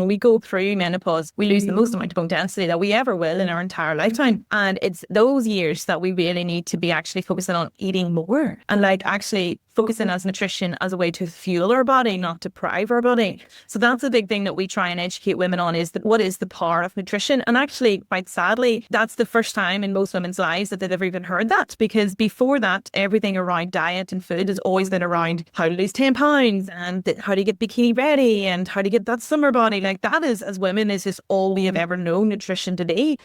When we go through menopause, we lose the most amount of bone density that we ever will in our entire lifetime. And it's those years that we really need to be actually focusing on eating more and like actually focusing as nutrition as a way to fuel our body, not deprive our body. So that's a big thing that we try and educate women on, is that what is the power of nutrition? And actually, quite sadly, that's the first time in most women's lives that they've ever even heard that, because before that, everything around diet and food has always been around how to lose 10 pounds and how to get bikini ready and how to get that summer body. Like that is, as women, is just all we have ever known nutrition to be.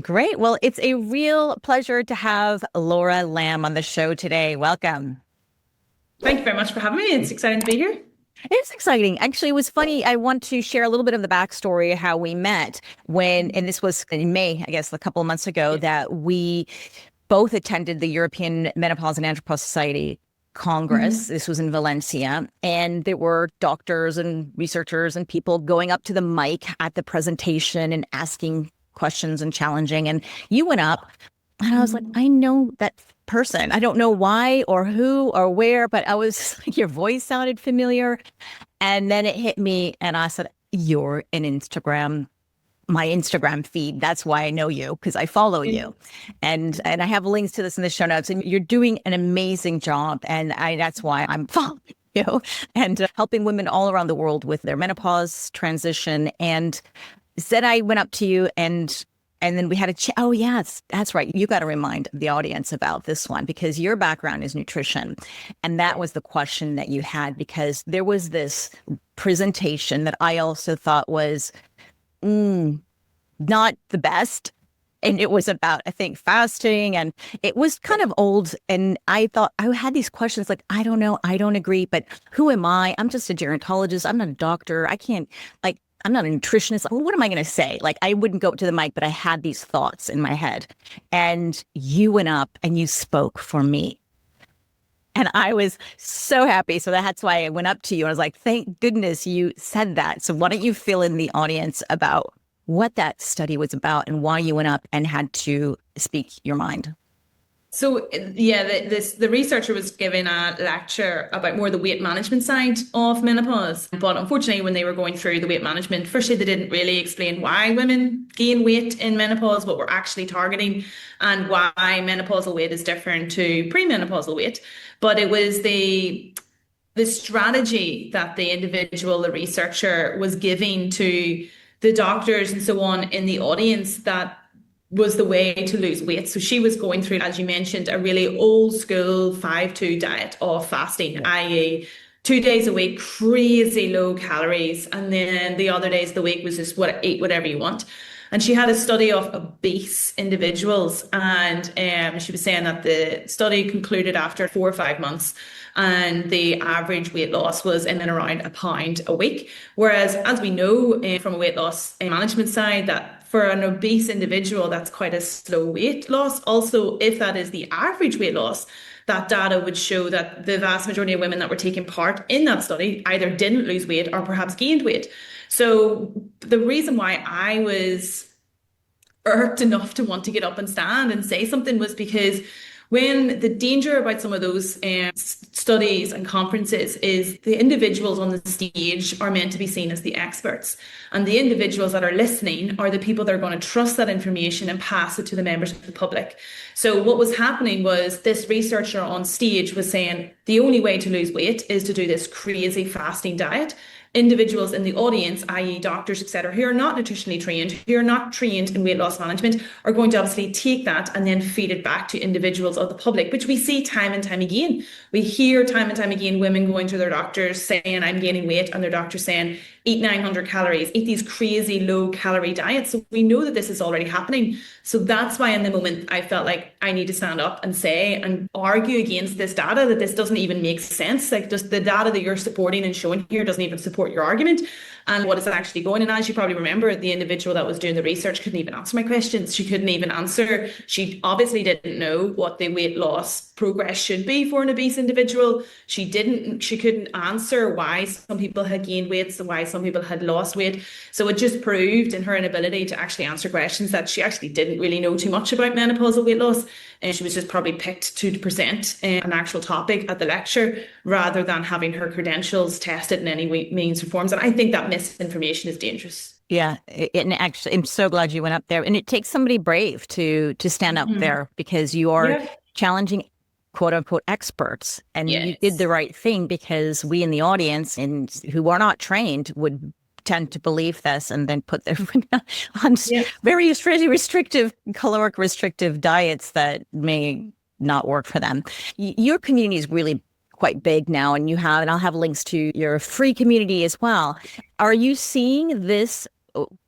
Great. Well, it's a real pleasure to have Laura Lambe on the show today. Welcome. Thank you very much for having me. It's exciting to be here. It's exciting. Actually, it was funny. I want to share a little bit of the backstory of how we met and this was in May, I guess, a couple of months ago, that we both attended the European Menopause and Anti-Inflammatory Society Congress. This was in Valencia, and there were doctors and researchers and people going up to the mic at the presentation and asking questions and challenging. And you went up and I was like, I know that person. I don't know why or who or where, but I was your voice sounded familiar. And then it hit me and I said, you're my Instagram feed. That's why I know you, because I follow you. And I have links to this in the show notes, and you're doing an amazing job. And that's why I'm following you and helping women all around the world with their menopause transition. And said I went up to you and then we had a chat. Oh, yes, that's right. You got to remind the audience about this one, because your background is nutrition. And that was the question that you had, because there was this presentation that I also thought was not the best. And it was about, I think, fasting, and it was kind of old. And I thought I had these questions like, I don't know, I don't agree, but who am I? I'm just a gerontologist. I'm not a doctor. I'm not a nutritionist. What am I going to say? Like, I wouldn't go up to the mic, but I had these thoughts in my head. And you went up and you spoke for me. And I was so happy. So that's why I went up to you. And I was like, thank goodness you said that. So why don't you fill in the audience about what that study was about and why you went up and had to speak your mind? So yeah, the researcher was giving a lecture about more the weight management side of menopause. But unfortunately, when they were going through the weight management, firstly, they didn't really explain why women gain weight in menopause, what we're actually targeting, and why menopausal weight is different to premenopausal weight. But it was the strategy that the researcher was giving to the doctors and so on in the audience that was the way to lose weight. So she was going through, as you mentioned, a really old school 5-2 diet of fasting, i.e. 2 days a week, crazy low calories. And then the other days of the week was just eat whatever you want. And she had a study of obese individuals. And she was saying that the study concluded after 4 or 5 months. And the average weight loss was in and around a pound a week. Whereas, as we know from a weight loss management side, that for an obese individual, that's quite a slow weight loss. Also, if that is the average weight loss, that data would show that the vast majority of women that were taking part in that study either didn't lose weight or perhaps gained weight. So the reason why I was irked enough to want to get up and stand and say something was because when the danger about some of those studies and conferences is the individuals on the stage are meant to be seen as the experts, and the individuals that are listening are the people that are going to trust that information and pass it to the members of the public. So what was happening was this researcher on stage was saying the only way to lose weight is to do this crazy fasting diet. Individuals in the audience, i.e. doctors, etc., who are not nutritionally trained, who are not trained in weight loss management, are going to obviously take that and then feed it back to individuals of the public, which we see time and time again. We hear time and time again women going to their doctors saying, I'm gaining weight, and their doctor saying, eat 900 calories, eat these crazy low calorie diets. So we know that this is already happening. So that's why in the moment I felt like I need to stand up and say and argue against this data, that this doesn't even make sense. Like, just the data that you're supporting and showing here doesn't even support your argument. And what is it actually going? And as you probably remember, the individual that was doing the research couldn't even answer my questions. She couldn't even answer. She obviously didn't know what the weight loss progress should be for an obese individual. She couldn't answer why some people had gained weight, so why some people had lost weight. So it just proved in her inability to actually answer questions that she actually didn't really know too much about menopausal weight loss. and she was just probably picked to present an actual topic at the lecture rather than having her credentials tested in any way, means or forms. And I think that misinformation is dangerous. Yeah, and actually, I'm so glad you went up there. And it takes somebody brave to stand up there, because you are Yeah. challenging quote unquote experts, and you did Yes. the right thing, because we in the audience and who are not trained would tend to believe this and then put their on Yeah. very restrictive, caloric restrictive diets that may not work for them. Your community is really quite big now, and and I'll have links to your free community as well. Are you seeing this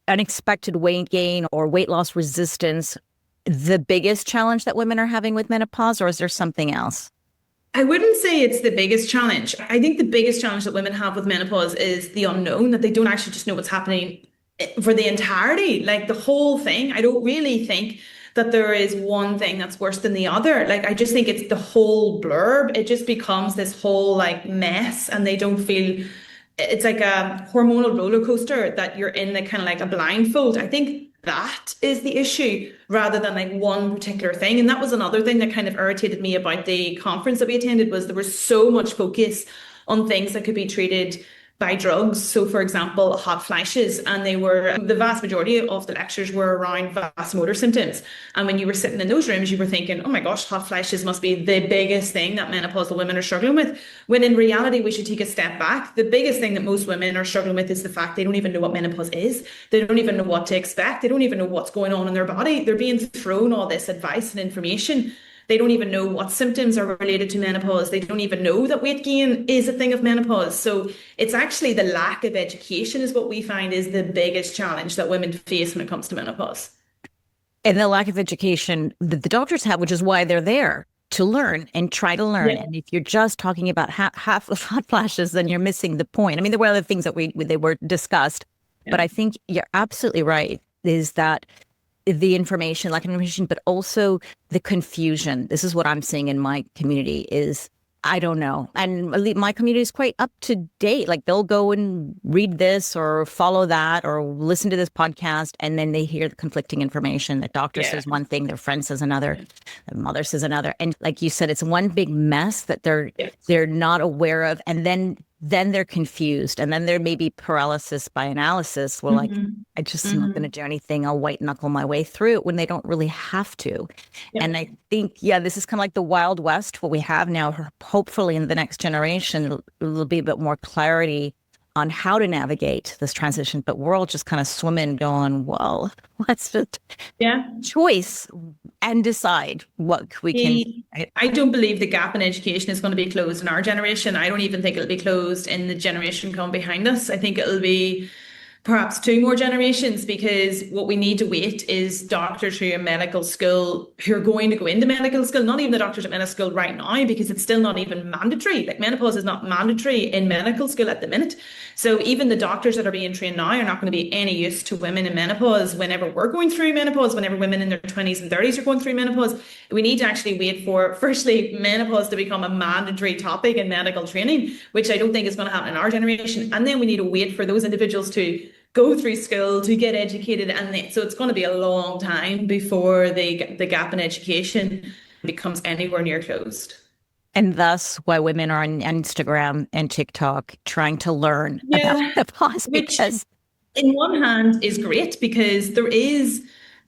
unexpected weight gain or weight loss resistance the biggest challenge that women are having with menopause, or is there something else? I wouldn't say it's the biggest challenge. I think the biggest challenge that women have with menopause is the unknown, that they don't actually just know what's happening for the entirety, like the whole thing. I don't really think that there is one thing that's worse than the other. Like, I just think it's the whole blurb. It just becomes this whole like mess, and they don't feel it's like a hormonal roller coaster that you're in, the kind of like a blindfold. I think that is the issue rather than like one particular thing. And that was another thing that kind of irritated me about the conference that we attended, was there was so much focus on things that could be treated by drugs. So, for example, hot flashes, and the vast majority of the lectures were around vasomotor symptoms. And when you were sitting in those rooms, you were thinking, oh my gosh, hot flashes must be the biggest thing that menopausal women are struggling with. When in reality, we should take a step back. The biggest thing that most women are struggling with is the fact they don't even know what menopause is. They don't even know what to expect. They don't even know what's going on in their body. They're being thrown all this advice and information. They don't even know what symptoms are related to menopause. They don't even know that weight gain is a thing of menopause. So it's actually the lack of education is what we find is the biggest challenge that women face when it comes to menopause. And the lack of education that the doctors have, which is why they're there, to learn and try to learn. Yeah. And if you're just talking about half of hot flashes, then you're missing the point. I mean, there were other things that they were discussed, but I think you're absolutely right, is that the information, lack of information, but also the confusion. This is what I'm seeing in my community is, I don't know. And my community is quite up to date. Like, they'll go and read this or follow that or listen to this podcast, and then they hear the conflicting information. The doctor says one thing, their friend says another, their mother says another. And like you said, it's one big mess that they're not aware of. And then they're confused. And then there may be paralysis by analysis. Well, like, I just am not going to do anything. I'll white knuckle my way through it when they don't really have to. Yeah. And I think, this is kind of like the Wild West, what we have now. Hopefully in the next generation, there'll be a bit more clarity on how to navigate this transition. But we're all just kind of swimming going, well, let's just choice and decide what we can. I don't believe the gap in education is going to be closed in our generation. I don't even think it'll be closed in the generation come behind us. I think it'll be perhaps two more generations, because what we need to wait is doctors who are medical school, who are going to go into medical school, not even the doctors at medical school right now, because it's still not even mandatory. Like, menopause is not mandatory in medical school at the minute. So even the doctors that are being trained now are not going to be any use to women in menopause whenever we're going through menopause, whenever women in their 20s and 30s are going through menopause. We need to actually wait for, firstly, menopause to become a mandatory topic in medical training, which I don't think is going to happen in our generation. And then we need to wait for those individuals to go through school, to get educated. And so it's going to be a long time before the gap in education becomes anywhere near closed. And thus why women are on Instagram and TikTok trying to learn about menopause, because in one hand is great, because there is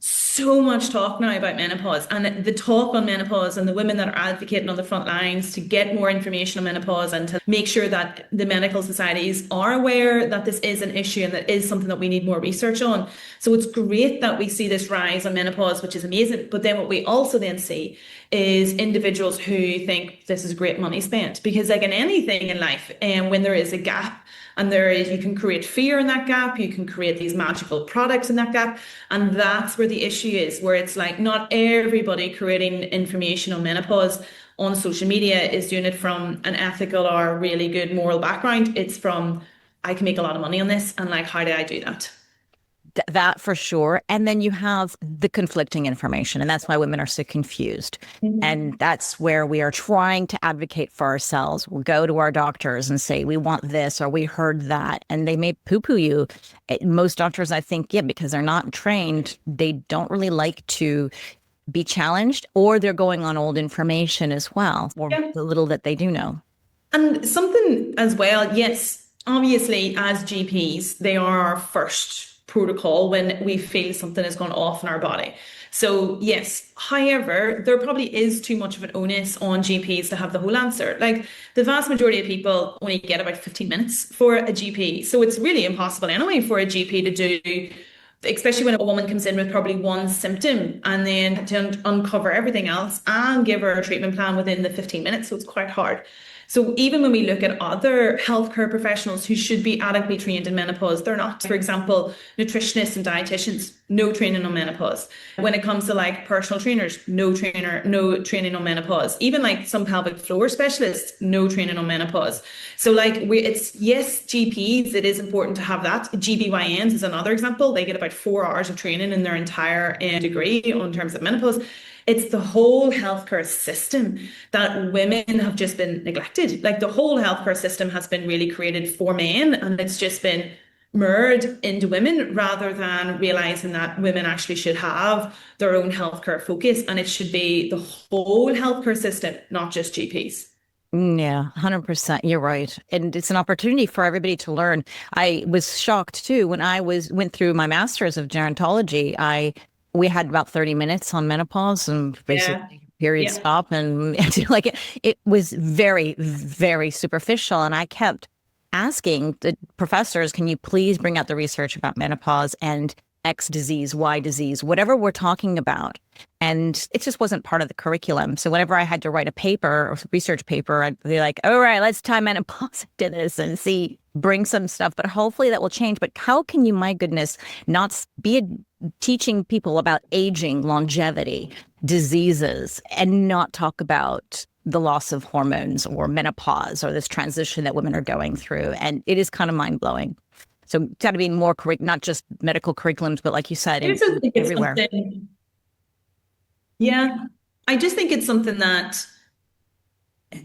so much talk now about menopause, and the talk on menopause and the women that are advocating on the front lines to get more information on menopause and to make sure that the medical societies are aware that this is an issue and that is something that we need more research on. So it's great that we see this rise on menopause, which is amazing. But then what we also then see is individuals who think this is great money spent, because like in anything in life, and when there is a gap, and you can create fear in that gap, you can create these magical products in that gap. And that's where the issue is, where it's like not everybody creating information on menopause on social media is doing it from an ethical or really good moral background. It's from, I can make a lot of money on this, and like, how do I do that? That for sure. And then you have the conflicting information, and that's why women are so confused. And that's where we are trying to advocate for ourselves. We'll go to our doctors and say, we want this, or we heard that, and they may poo-poo you. Most doctors, I think, because they're not trained, they don't really like to be challenged, or they're going on old information as well, or Yeah. the little that they do know. And something as well, yes, obviously, as GPs, they are our first protocol when we feel something has gone off in our body. So, yes, however, there probably is too much of an onus on GPs to have the whole answer. Like the vast majority of people only get about 15 minutes for a GP. So, it's really impossible anyway for a GP to do, especially when a woman comes in with probably one symptom and then to uncover everything else and give her a treatment plan within the 15 minutes. So it's quite hard. So even when we look at other healthcare professionals who should be adequately trained in menopause, they're not. For example, nutritionists and dietitians, no training on menopause. When it comes to like personal trainers, no training on menopause. Even like some pelvic floor specialists, no training on menopause. So like it's yes, GPs, it is important to have that. GBYNs is another example. They get about 4 hours of training in their entire degree in terms of menopause. It's the whole healthcare system that women have just been neglected. Like the whole healthcare system has been really created for men, and it's just been mirrored into women rather than realizing that women actually should have their own healthcare focus, and it should be the whole healthcare system, not just GPs. Yeah, 100%. You're right. And it's an opportunity for everybody to learn. I was shocked too when I went through my master's of gerontology. We had about 30 minutes on menopause and Yeah. basically period Yeah. stop and like it was very, very superficial. And I kept asking the professors, can you please bring out the research about menopause and X disease, Y disease, whatever we're talking about. And it just wasn't part of the curriculum. So whenever I had to write a paper or research paper, I'd be like, all right, let's tie menopause to this and see, bring some stuff. But hopefully that will change. But how can you, my goodness, not be teaching people about aging, longevity, diseases, and not talk about the loss of hormones or menopause or this transition that women are going through? And it is kind of mind blowing. So it's got to be more not just medical curriculums, but like you said, I also think it's everywhere. Yeah, I just think it's something that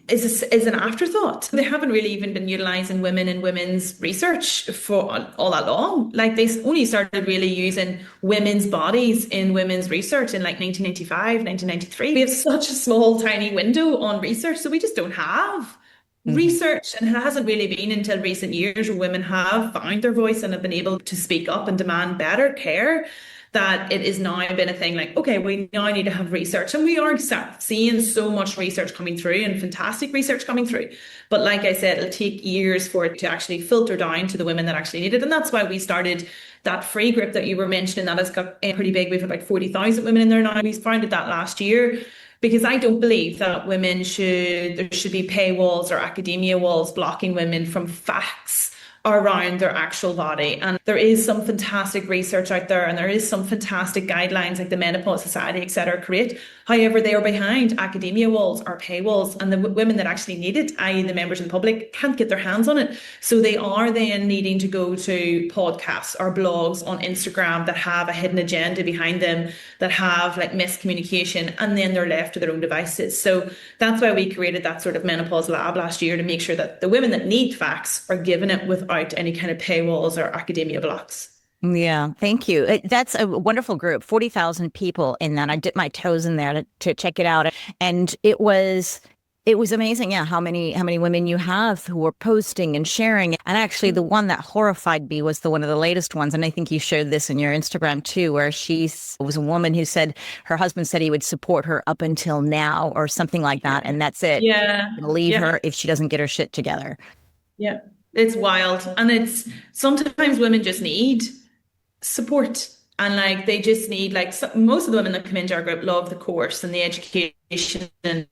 is an afterthought. They haven't really even been utilizing women in women's research for all that long. Like they only started really using women's bodies in women's research in like 1995, 1993. We have such a small, tiny window on research, so we just don't have research. And it hasn't really been until recent years where women have found their voice and have been able to speak up and demand better care that it is now been a thing like, okay, we now need to have research. And we are seeing so much research coming through and fantastic research coming through. But like I said, it'll take years for it to actually filter down to the women that actually need it. And that's why we started that free group that you were mentioning that has got pretty big. We've had like 40,000 women in there now. We founded that last year because I don't believe that there should be paywalls or academia walls blocking women from facts around their actual body. And there is some fantastic research out there and there is some fantastic guidelines like the Menopause Society, etc. create. However, they are behind academia walls or paywalls, and the women that actually need it, i.e. the members of the public, can't get their hands on it. So they are then needing to go to podcasts or blogs on Instagram that have a hidden agenda behind them, that have like miscommunication, and then they're left to their own devices. So that's why we created that sort of menopause lab last year to make sure that the women that need facts are given it without any kind of paywalls or academia blocks. Yeah, thank you. That's a wonderful group, 40,000 people in that. I dipped my toes in there to check it out. And it was amazing, yeah, how many women you have who were posting and sharing. And actually the one that horrified me was one of the latest ones. And I think you showed this in your Instagram too, where was a woman who said her husband said he would support her up until now or something like that. And that's it. Yeah. Leave her if she doesn't get her shit together. Yeah. It's wild. And it's sometimes women just need support. And like they just need most of the women that come into our group love the course and the education. And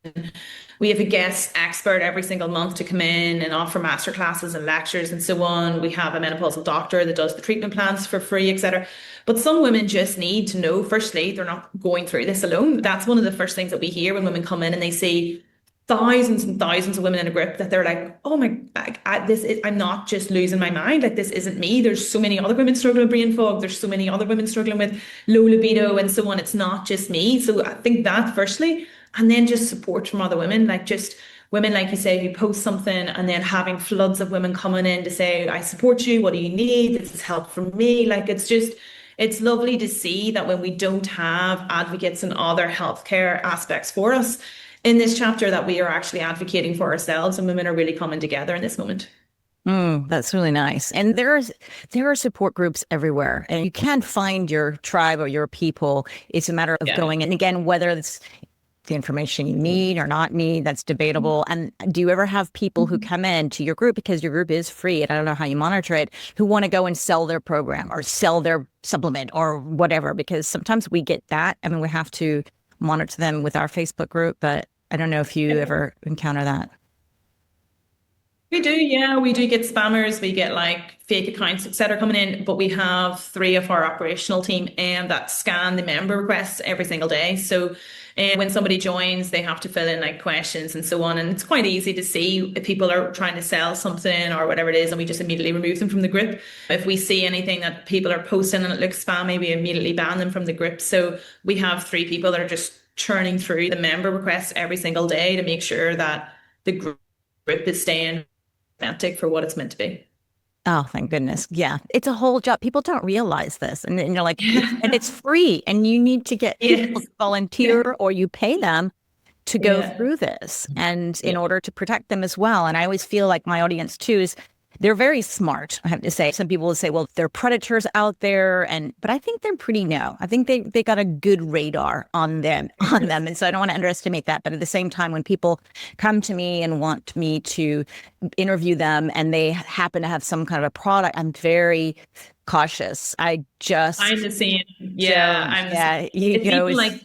we have a guest expert every single month to come in and offer master classes and lectures and so on. We have a menopausal doctor that does the treatment plans for free, etc. But some women just need to know, firstly, they're not going through this alone. That's one of the first things that we hear when women come in and they see thousands and thousands of women in a group that they're like, oh my, I'm not just losing my mind. Like, this isn't me. There's so many other women struggling with brain fog. There's so many other women struggling with low libido and so on. It's not just me. So I think that firstly, and then just support from other women, like just women, like you say, who post something and then having floods of women coming in to say, I support you. What do you need? This is help from me. Like, it's lovely to see that when we don't have advocates and other healthcare aspects for us in this chapter, that we are actually advocating for ourselves and women are really coming together in this moment. That's really nice. And there are support groups everywhere, and you can find your tribe or your people. It's a matter of Yeah. going. And again, whether it's the information you need or not need, that's debatable. And do you ever have people who come in to your group, because your group is free, and I don't know how you monitor it, who want to go and sell their program or sell their supplement or whatever? Because sometimes we get that. I mean, we have to monitor them with our Facebook group, but I don't know if you ever encounter that. We do, yeah. We do get spammers. We get like fake accounts, etc., coming in. But we have three of our operational team that scan the member requests every single day. So when somebody joins, they have to fill in like questions and so on. And it's quite easy to see if people are trying to sell something or whatever it is, and we just immediately remove them from the group. If we see anything that people are posting and it looks spammy, we immediately ban them from the group. So we have three people that are just churning through the member requests every single day to make sure that the group is staying authentic for what it's meant to be. Oh, thank goodness. Yeah. It's a whole job. People don't realize this. And you're like, and it's free. And you need to get people Yes. to volunteer or you pay them to go Yeah. through this, and in Yeah. order to protect them as well. And I always feel like my audience too is they're very smart, I have to say. Some people will say, well, there are predators out there, but I think they're pretty I think they got a good radar on them. And so I don't want to underestimate that. But at the same time, when people come to me and want me to interview them and they happen to have some kind of a product, I'm very cautious. I'm the same. Yeah, I'm the yeah, same. It's even it's like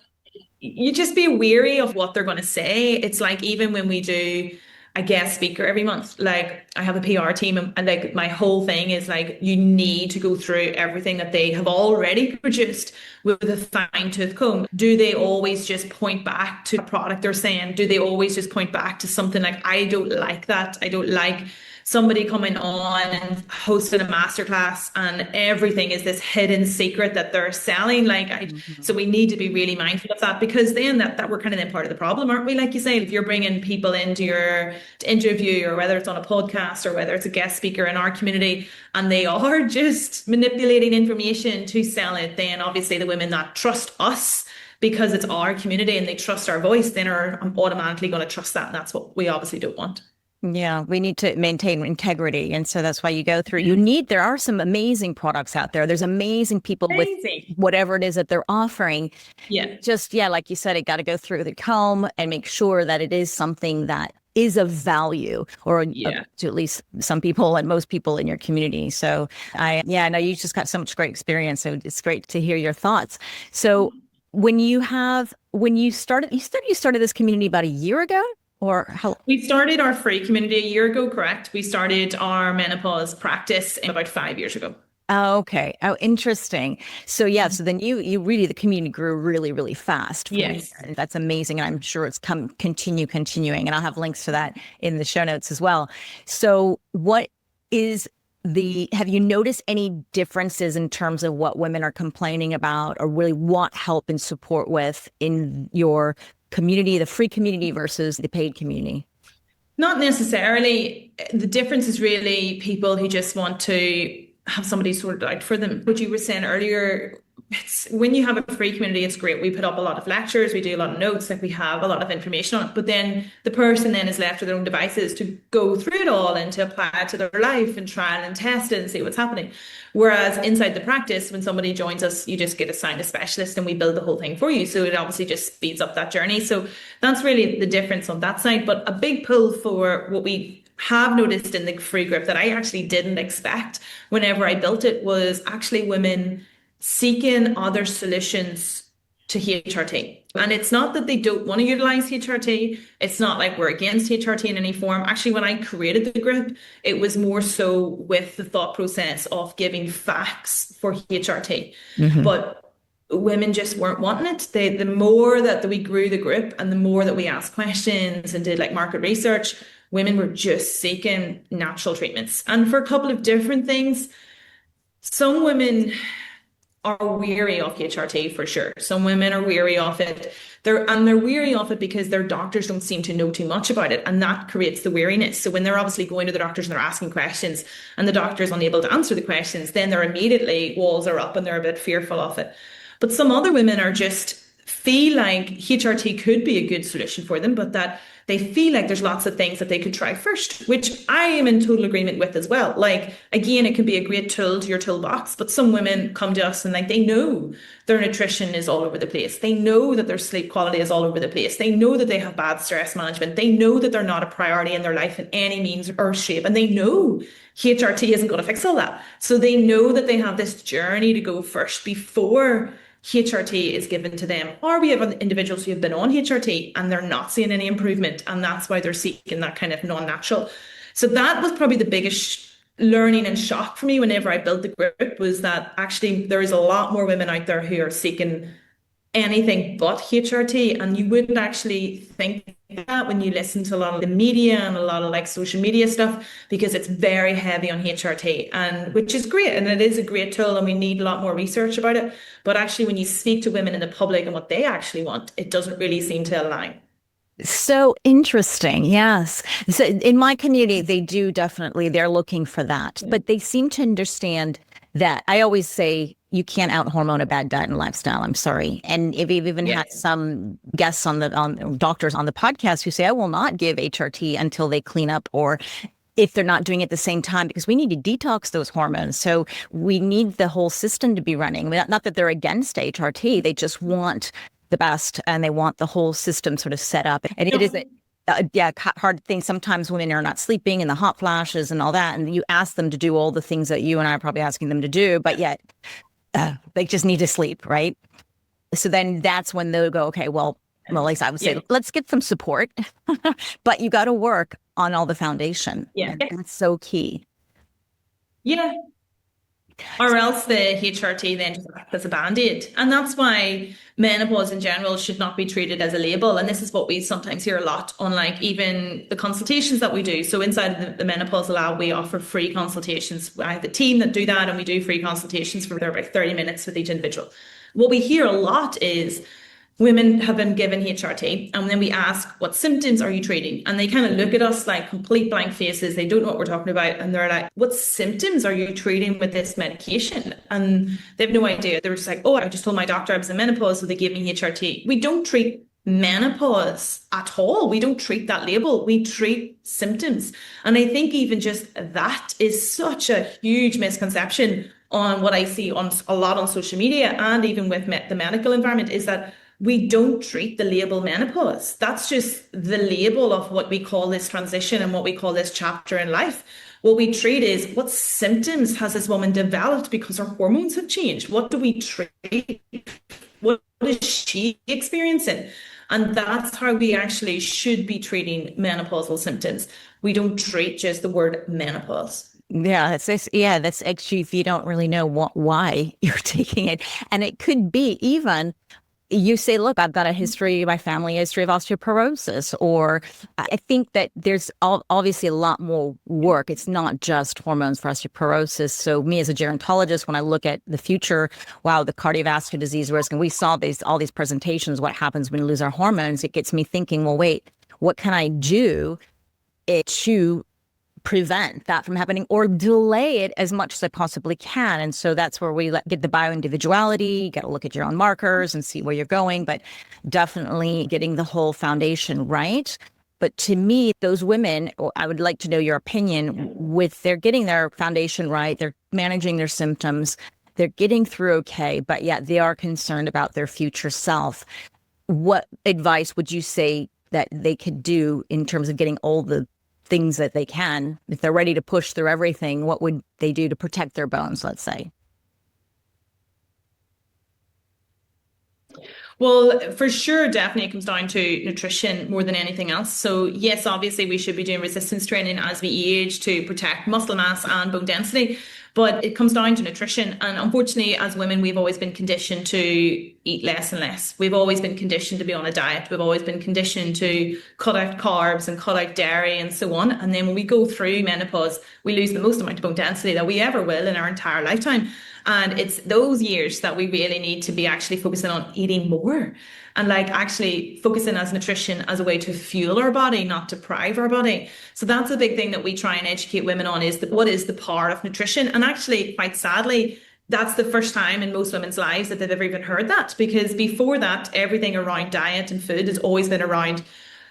you just be weary of what they're going to say. It's like even when we do a guest speaker every month, like I have a PR team, and like my whole thing is like you need to go through everything that they have already produced with a fine-tooth comb. Do they always just point back to the product they're saying? Do they always just point back to something like, I don't like that. I don't like somebody coming on and hosting a masterclass and everything is this hidden secret that they're selling. So we need to be really mindful of that, because then that we're kind of then part of the problem, aren't we? Like you say, if you're bringing people into to interview, or whether it's on a podcast or whether it's a guest speaker in our community, and they are just manipulating information to sell it, then obviously the women that trust us because it's our community and they trust our voice, then are automatically going to trust that. And that's what we obviously don't want. Yeah, we need to maintain integrity. And so that's why you go through, there are some amazing products out there. There's amazing people with Amazing. whatever it is that they're offering. Yeah. Just, yeah, like you said, it got to go through the comb and make sure that it is something that is of value, or to at least some people and most people in your community. So I know you just got so much great experience. So it's great to hear your thoughts. So when you started this community about a year ago? Or how? We started our free community a year ago, correct? We started our menopause practice about 5 years ago. Oh, okay. Oh, interesting. So yeah, so then you really, the community grew really, really fast. Yes. That's amazing. And I'm sure it's continuing. And I'll have links to that in the show notes as well. So have you noticed any differences in terms of what women are complaining about or really want help and support with in your community, the free community versus the paid community? Not necessarily. The difference is really people who just want to have somebody sorted out for them. What you were saying earlier, when you have a free community, it's great. We put up a lot of lectures, we do a lot of notes, like we have a lot of information on it. But then the person then is left with their own devices to go through it all and to apply it to their life and try and test it and see what's happening. Whereas inside the practice, when somebody joins us, you just get assigned a specialist and we build the whole thing for you. So it obviously just speeds up that journey. So that's really the difference on that side. But a big pull for what we have noticed in the free group that I actually didn't expect whenever I built it was actually women seeking other solutions to HRT. And it's not that they don't want to utilize HRT. It's not like we're against HRT in any form. Actually, when I created the group, it was more so with the thought process of giving facts for HRT. But women just weren't wanting it. The more that we grew the group and the more that we asked questions and did like market research, women were just seeking natural treatments. And for a couple of different things, some women are weary of HRT for sure. Some women are weary of it. They're weary of it because their doctors don't seem to know too much about it, and that creates the weariness. So when they're obviously going to the doctors and they're asking questions and the doctor's unable to answer the questions, then they're immediately walls are up and they're a bit fearful of it. But some other women are just feel like HRT could be a good solution for them, but that they feel like there's lots of things that they could try first, which I am in total agreement with as well. Like, again, it can be a great tool to your toolbox, but some women come to us and like they know their nutrition is all over the place. They know that their sleep quality is all over the place. They know that they have bad stress management. They know that they're not a priority in their life in any means or shape. And they know HRT isn't going to fix all that. So they know that they have this journey to go first before HRT is given to them. Or we have individuals who have been on HRT and they're not seeing any improvement, and that's why they're seeking that kind of non-natural. So that was probably the biggest learning and shock for me whenever I built the group, was that actually there is a lot more women out there who are seeking anything but HRT. And you wouldn't actually think that when you listen to a lot of the media and a lot of like social media stuff, because it's very heavy on HRT, and which is great, and it is a great tool, and we need a lot more research about it. But actually, when you speak to women in the public and what they actually want, it doesn't really seem to align. So interesting. Yes. So in my community, they do definitely, they're looking for that, but they seem to understand that. I always say you can't out hormone a bad diet and lifestyle. I'm sorry. And we've even had some guests on doctors on the podcast who say, I will not give HRT until they clean up, or if they're not doing it at the same time, because we need to detox those hormones. So we need the whole system to be running. Not that they're against HRT. They just want the best, and they want the whole system sort of set up. And it is a hard thing. Sometimes women are not sleeping and the hot flashes and all that. And you ask them to do all the things that you and I are probably asking them to do, but yet they just need to sleep, right? So then that's when they'll go, okay, well, at least I would say, let's get some support, but you got to work on all the foundation. Yeah. And that's so key. Yeah. Or else the HRT then just acts as a band-aid. And that's why menopause in general should not be treated as a label. And this is what we sometimes hear a lot on like even the consultations that we do. So inside the Menopausal lab, we offer free consultations. I have the team that do that, and we do free consultations for about 30 minutes with each individual. What we hear a lot is women have been given HRT, and then we ask, what symptoms are you treating? And they kind of look at us like complete blank faces. They don't know what we're talking about. And they're like, what symptoms are you treating with this medication? And they have no idea. They're just like, oh, I just told my doctor I was in menopause, so they gave me HRT. We don't treat menopause at all. We don't treat that label. We treat symptoms. And I think even just that is such a huge misconception on what I see on a lot on social media, and even with the medical environment, is that we don't treat the label menopause. That's just the label of what we call this transition and what we call this chapter in life. What we treat is, what symptoms has this woman developed because her hormones have changed? What do we treat? What is she experiencing? And that's how we actually should be treating menopausal symptoms. We don't treat just the word menopause. Yeah, that's actually, if you don't really know why you're taking it. And it could be even, you say, look, I've got my family history of osteoporosis, or I think that there's obviously a lot more work. It's not just hormones for osteoporosis. So me as a gerontologist, when I look at the future, wow, the cardiovascular disease risk, and we saw all these presentations, what happens when we lose our hormones, it gets me thinking, well, wait, what can I do to prevent that from happening or delay it as much as I possibly can? And so that's where we get the bio-individuality. You got to look at your own markers and see where you're going, but definitely getting the whole foundation right. But to me, those women, I would like to know your opinion, they're getting their foundation right, they're managing their symptoms, they're getting through okay, but yet they are concerned about their future self. What advice would you say that they could do in terms of getting all the things that they can, if they're ready to push through everything? What would they do to protect their bones, let's say? Well, for sure, definitely it comes down to nutrition more than anything else. So yes, obviously we should be doing resistance training as we age to protect muscle mass and bone density, but it comes down to nutrition. And unfortunately, as women, we've always been conditioned to eat less and less. We've always been conditioned to be on a diet. We've always been conditioned to cut out carbs and cut out dairy and so on. And then when we go through menopause, we lose the most amount of bone density that we ever will in our entire lifetime. And it's those years that we really need to be actually focusing on eating more and like actually focusing as nutrition as a way to fuel our body, not deprive our body. So that's a big thing that we try and educate women on, is what is the power of nutrition. And actually, quite sadly, that's the first time in most women's lives that they've ever even heard that, because before that, everything around diet and food has always been around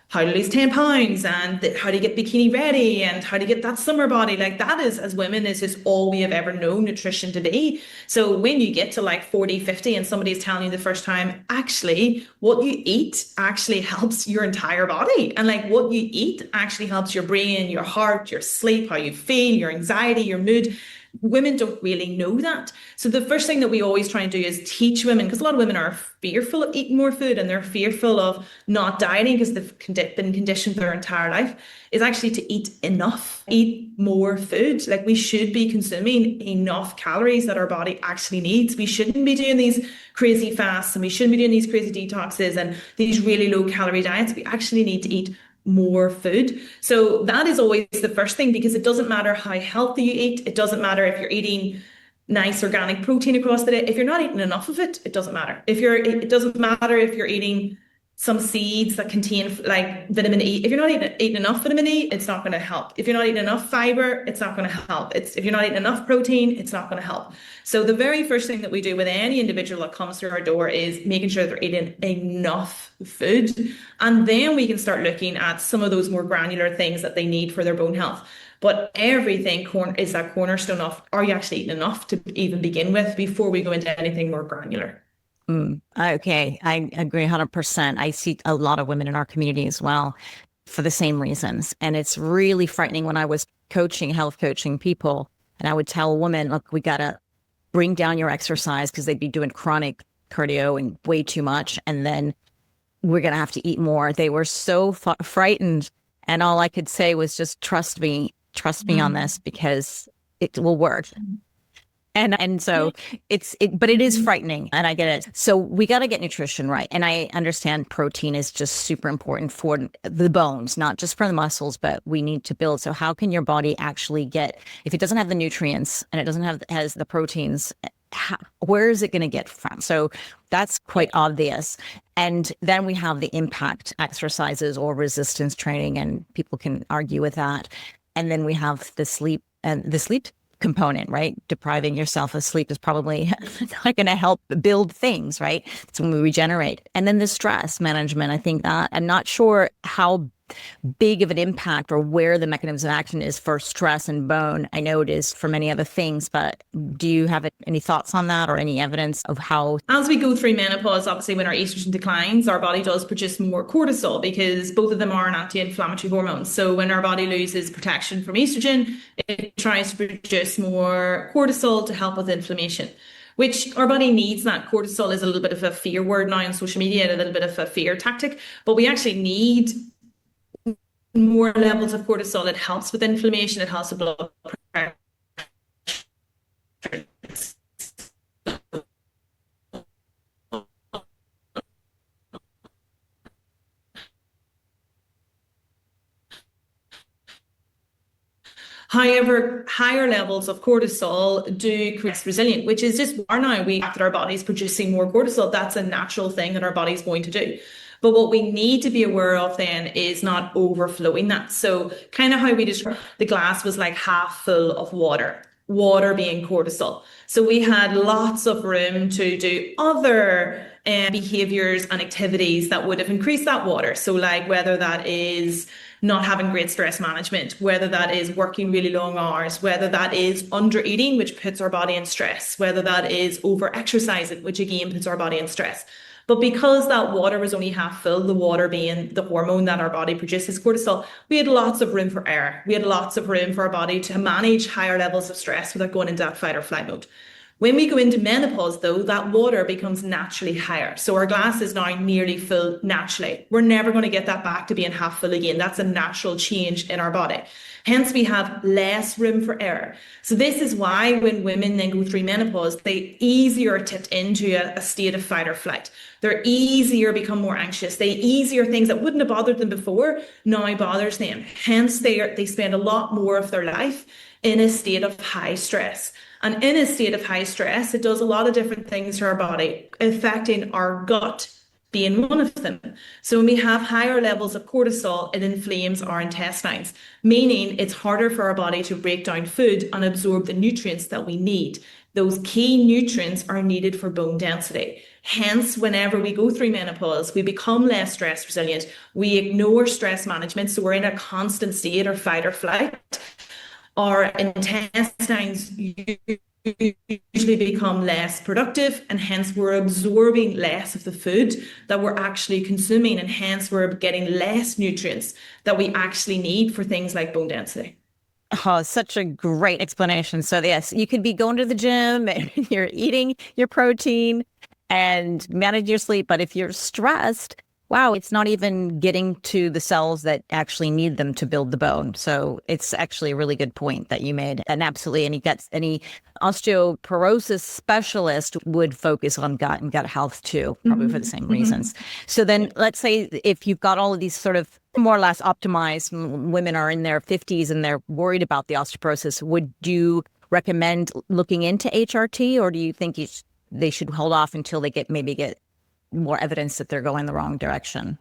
how to lose 10 pounds and how to get bikini ready and how to get that summer body. Like that is, as women, is just all we have ever known nutrition to be. So when you get to like 40, 50 and somebody's telling you the first time, actually what you eat actually helps your entire body. And like what you eat actually helps your brain, your heart, your sleep, how you feel, your anxiety, your mood. Women don't really know that. So the first thing that we always try and do is teach women, because a lot of women are fearful of eating more food and they're fearful of not dieting because they've been conditioned their entire life, is actually to eat enough, eat more food. Like we should be consuming enough calories that our body actually needs. We shouldn't be doing these crazy fasts and we shouldn't be doing these crazy detoxes and these really low calorie diets. We actually need to eat more food. So that is always the first thing, because it doesn't matter how healthy you eat. It doesn't matter if you're eating nice organic protein across the day. If you're not eating enough of it, it doesn't matter. It doesn't matter if you're eating some seeds that contain like vitamin E. If you're not eating enough vitamin E, it's not going to help. If you're not eating enough fiber, it's not going to help. If you're not eating enough protein, it's not going to help. So the very first thing that we do with any individual that comes through our door is making sure they're eating enough food. And then we can start looking at some of those more granular things that they need for their bone health. But everything is that cornerstone of, are you actually eating enough to even begin with before we go into anything more granular? Okay, I agree 100%. I see a lot of women in our community as well for the same reasons. And it's really frightening when I was health coaching people, and I would tell a woman, look, we got to bring down your exercise, because they'd be doing chronic cardio and way too much. And then we're going to have to eat more. They were so frightened. And all I could say was just trust me on this, because it will work. And so but it is frightening, and I get it. So we got to get nutrition right. And I understand protein is just super important for the bones, not just for the muscles, but we need to build. So how can your body actually get, if it doesn't have the nutrients and it doesn't has the proteins, where is it going to get from? So that's quite obvious. And then we have the impact exercises or resistance training, and people can argue with that. And then we have the sleep component, right? Depriving yourself of sleep is probably not going to help build things, right? It's when we regenerate. And then the stress management, I think that I'm not sure how big of an impact or where the mechanism of action is for stress and bone. I know it is for many other things, but do you have any thoughts on that or any evidence of how? As we go through menopause, obviously when our estrogen declines, our body does produce more cortisol, because both of them are an anti-inflammatory hormone. So when our body loses protection from estrogen, it tries to produce more cortisol to help with inflammation, which our body needs. That cortisol is a little bit of a fear word now on social media, and a little bit of a fear tactic, but we actually need more levels of cortisol. It helps with inflammation, it helps with blood pressure. However, higher levels of cortisol do create us resilient, which is just now we after our body's producing more cortisol. That's a natural thing that our body's going to do. But what we need to be aware of then is not overflowing that. So kind of how we described the glass was like half full of water being cortisol. So we had lots of room to do other behaviors and activities that would have increased that water. So like whether that is not having great stress management, whether that is working really long hours, whether that is under eating, which puts our body in stress, whether that is over exercising, which again puts our body in stress. But because that water was only half full, the water being the hormone that our body produces, cortisol, we had lots of room for error. We had lots of room for our body to manage higher levels of stress without going into that fight or flight mode. When we go into menopause, though, that water becomes naturally higher. So our glass is now nearly full naturally. We're never going to get that back to being half full again. That's a natural change in our body. Hence, we have less room for error. So this is why when women then go through menopause, they easier tip into a state of fight or flight. They're easier become more anxious. They easier things that wouldn't have bothered them before now bothers them. Hence, they spend a lot more of their life in a state of high stress. And in a state of high stress, it does a lot of different things to our body, affecting our gut being one of them. So when we have higher levels of cortisol, it inflames our intestines, meaning it's harder for our body to break down food and absorb the nutrients that we need. Those key nutrients are needed for bone density. Hence, whenever we go through menopause, we become less stress resilient. We ignore stress management, so we're in a constant state of fight or flight. Our intestines usually become less productive, and hence we're absorbing less of the food that we're actually consuming, and hence we're getting less nutrients that we actually need for things like bone density. Oh, such a great explanation. So yes, you could be going to the gym and you're eating your protein and manage your sleep, but if you're stressed, wow, it's not even getting to the cells that actually need them to build the bone. So it's actually a really good point that you made. And absolutely, any osteoporosis specialist would focus on gut and gut health too, probably for the same reasons. So then let's say if you've got all of these sort of more or less optimized women are in their 50s and they're worried about the osteoporosis, would you recommend looking into HRT, or do you think they should hold off until they get more evidence that they're going the wrong direction?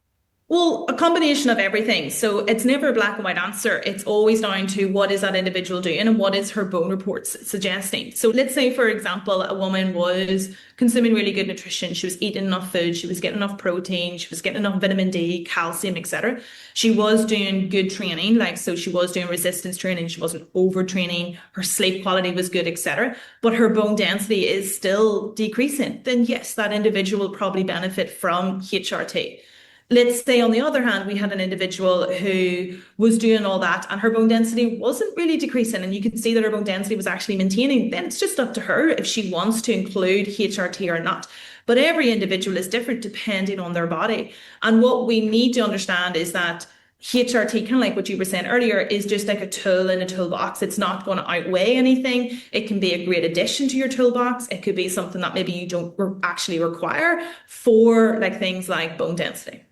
Well, a combination of everything. So it's never a black and white answer. It's always down to what is that individual doing and what is her bone reports suggesting. So let's say, for example, a woman was consuming really good nutrition. She was eating enough food. She was getting enough protein. She was getting enough vitamin D, calcium, etc. She was doing good training. So she was doing resistance training. She wasn't overtraining. Her sleep quality was good, etc. But her bone density is still decreasing. Then yes, that individual will probably benefit from HRT. Let's say, on the other hand, we had an individual who was doing all that and her bone density wasn't really decreasing, and you could see that her bone density was actually maintaining. Then it's just up to her if she wants to include HRT or not. But every individual is different depending on their body. And what we need to understand is that HRT, kind of like what you were saying earlier, is just like a tool in a toolbox. It's not going to outweigh anything. It can be a great addition to your toolbox. It could be something that maybe you don't actually require for things like bone density.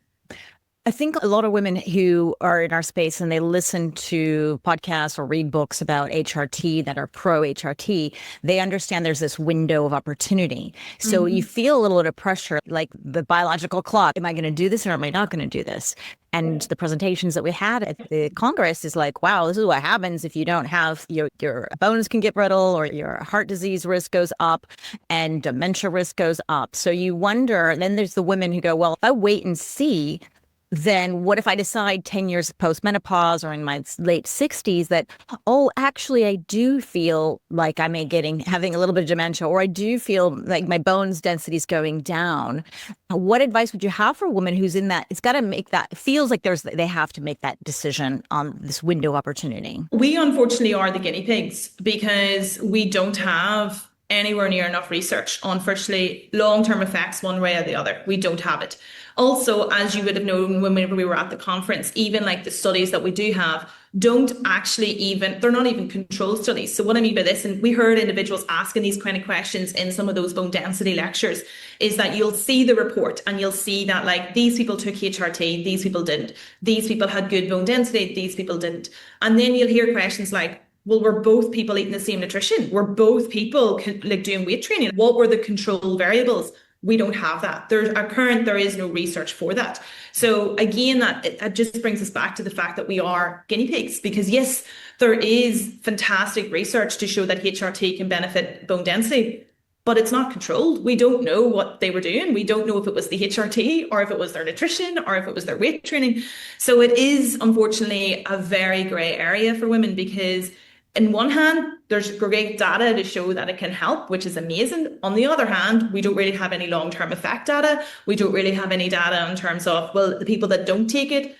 I think a lot of women who are in our space and they listen to podcasts or read books about HRT that are pro HRT, they understand there's this window of opportunity. So you feel a little bit of pressure, like the biological clock. Am I going to do this or am I not going to do this? And the presentations that we had at the Congress is like, wow, this is what happens if you don't have your bones can get brittle, or your heart disease risk goes up and dementia risk goes up. So you wonder, and then there's the women who go, well, if I wait and see, then what if I decide 10 years post-menopause or in my late 60s that, oh, actually, I do feel like I may having a little bit of dementia, or I do feel like my bones density is going down. What advice would you have for a woman who's in that? It's got to make that, feels like they have to make that decision on this window opportunity. We unfortunately are the guinea pigs because we don't have anywhere near enough research on virtually long-term effects one way or the other. We don't have it. Also, as you would have known whenever we were at the conference, even the studies that we do have don't actually they're not even controlled studies. So what I mean by this, and we heard individuals asking these kind of questions in some of those bone density lectures, is that you'll see the report and you'll see that these people took HRT, these people didn't. These people had good bone density, these people didn't. And then you'll hear questions like, well, were both people eating the same nutrition? Were both people doing weight training? What were the control variables? We don't have that. There is no research for that. So again, that just brings us back to the fact that we are guinea pigs, because yes, there is fantastic research to show that HRT can benefit bone density, but it's not controlled. We don't know what they were doing. We don't know if it was the HRT or if it was their nutrition or if it was their weight training. So it is unfortunately a very gray area for women, because in one hand, there's great data to show that it can help, which is amazing. On the other hand, we don't really have any long-term effect data. We don't really have any data in terms of, well, the people that don't take it,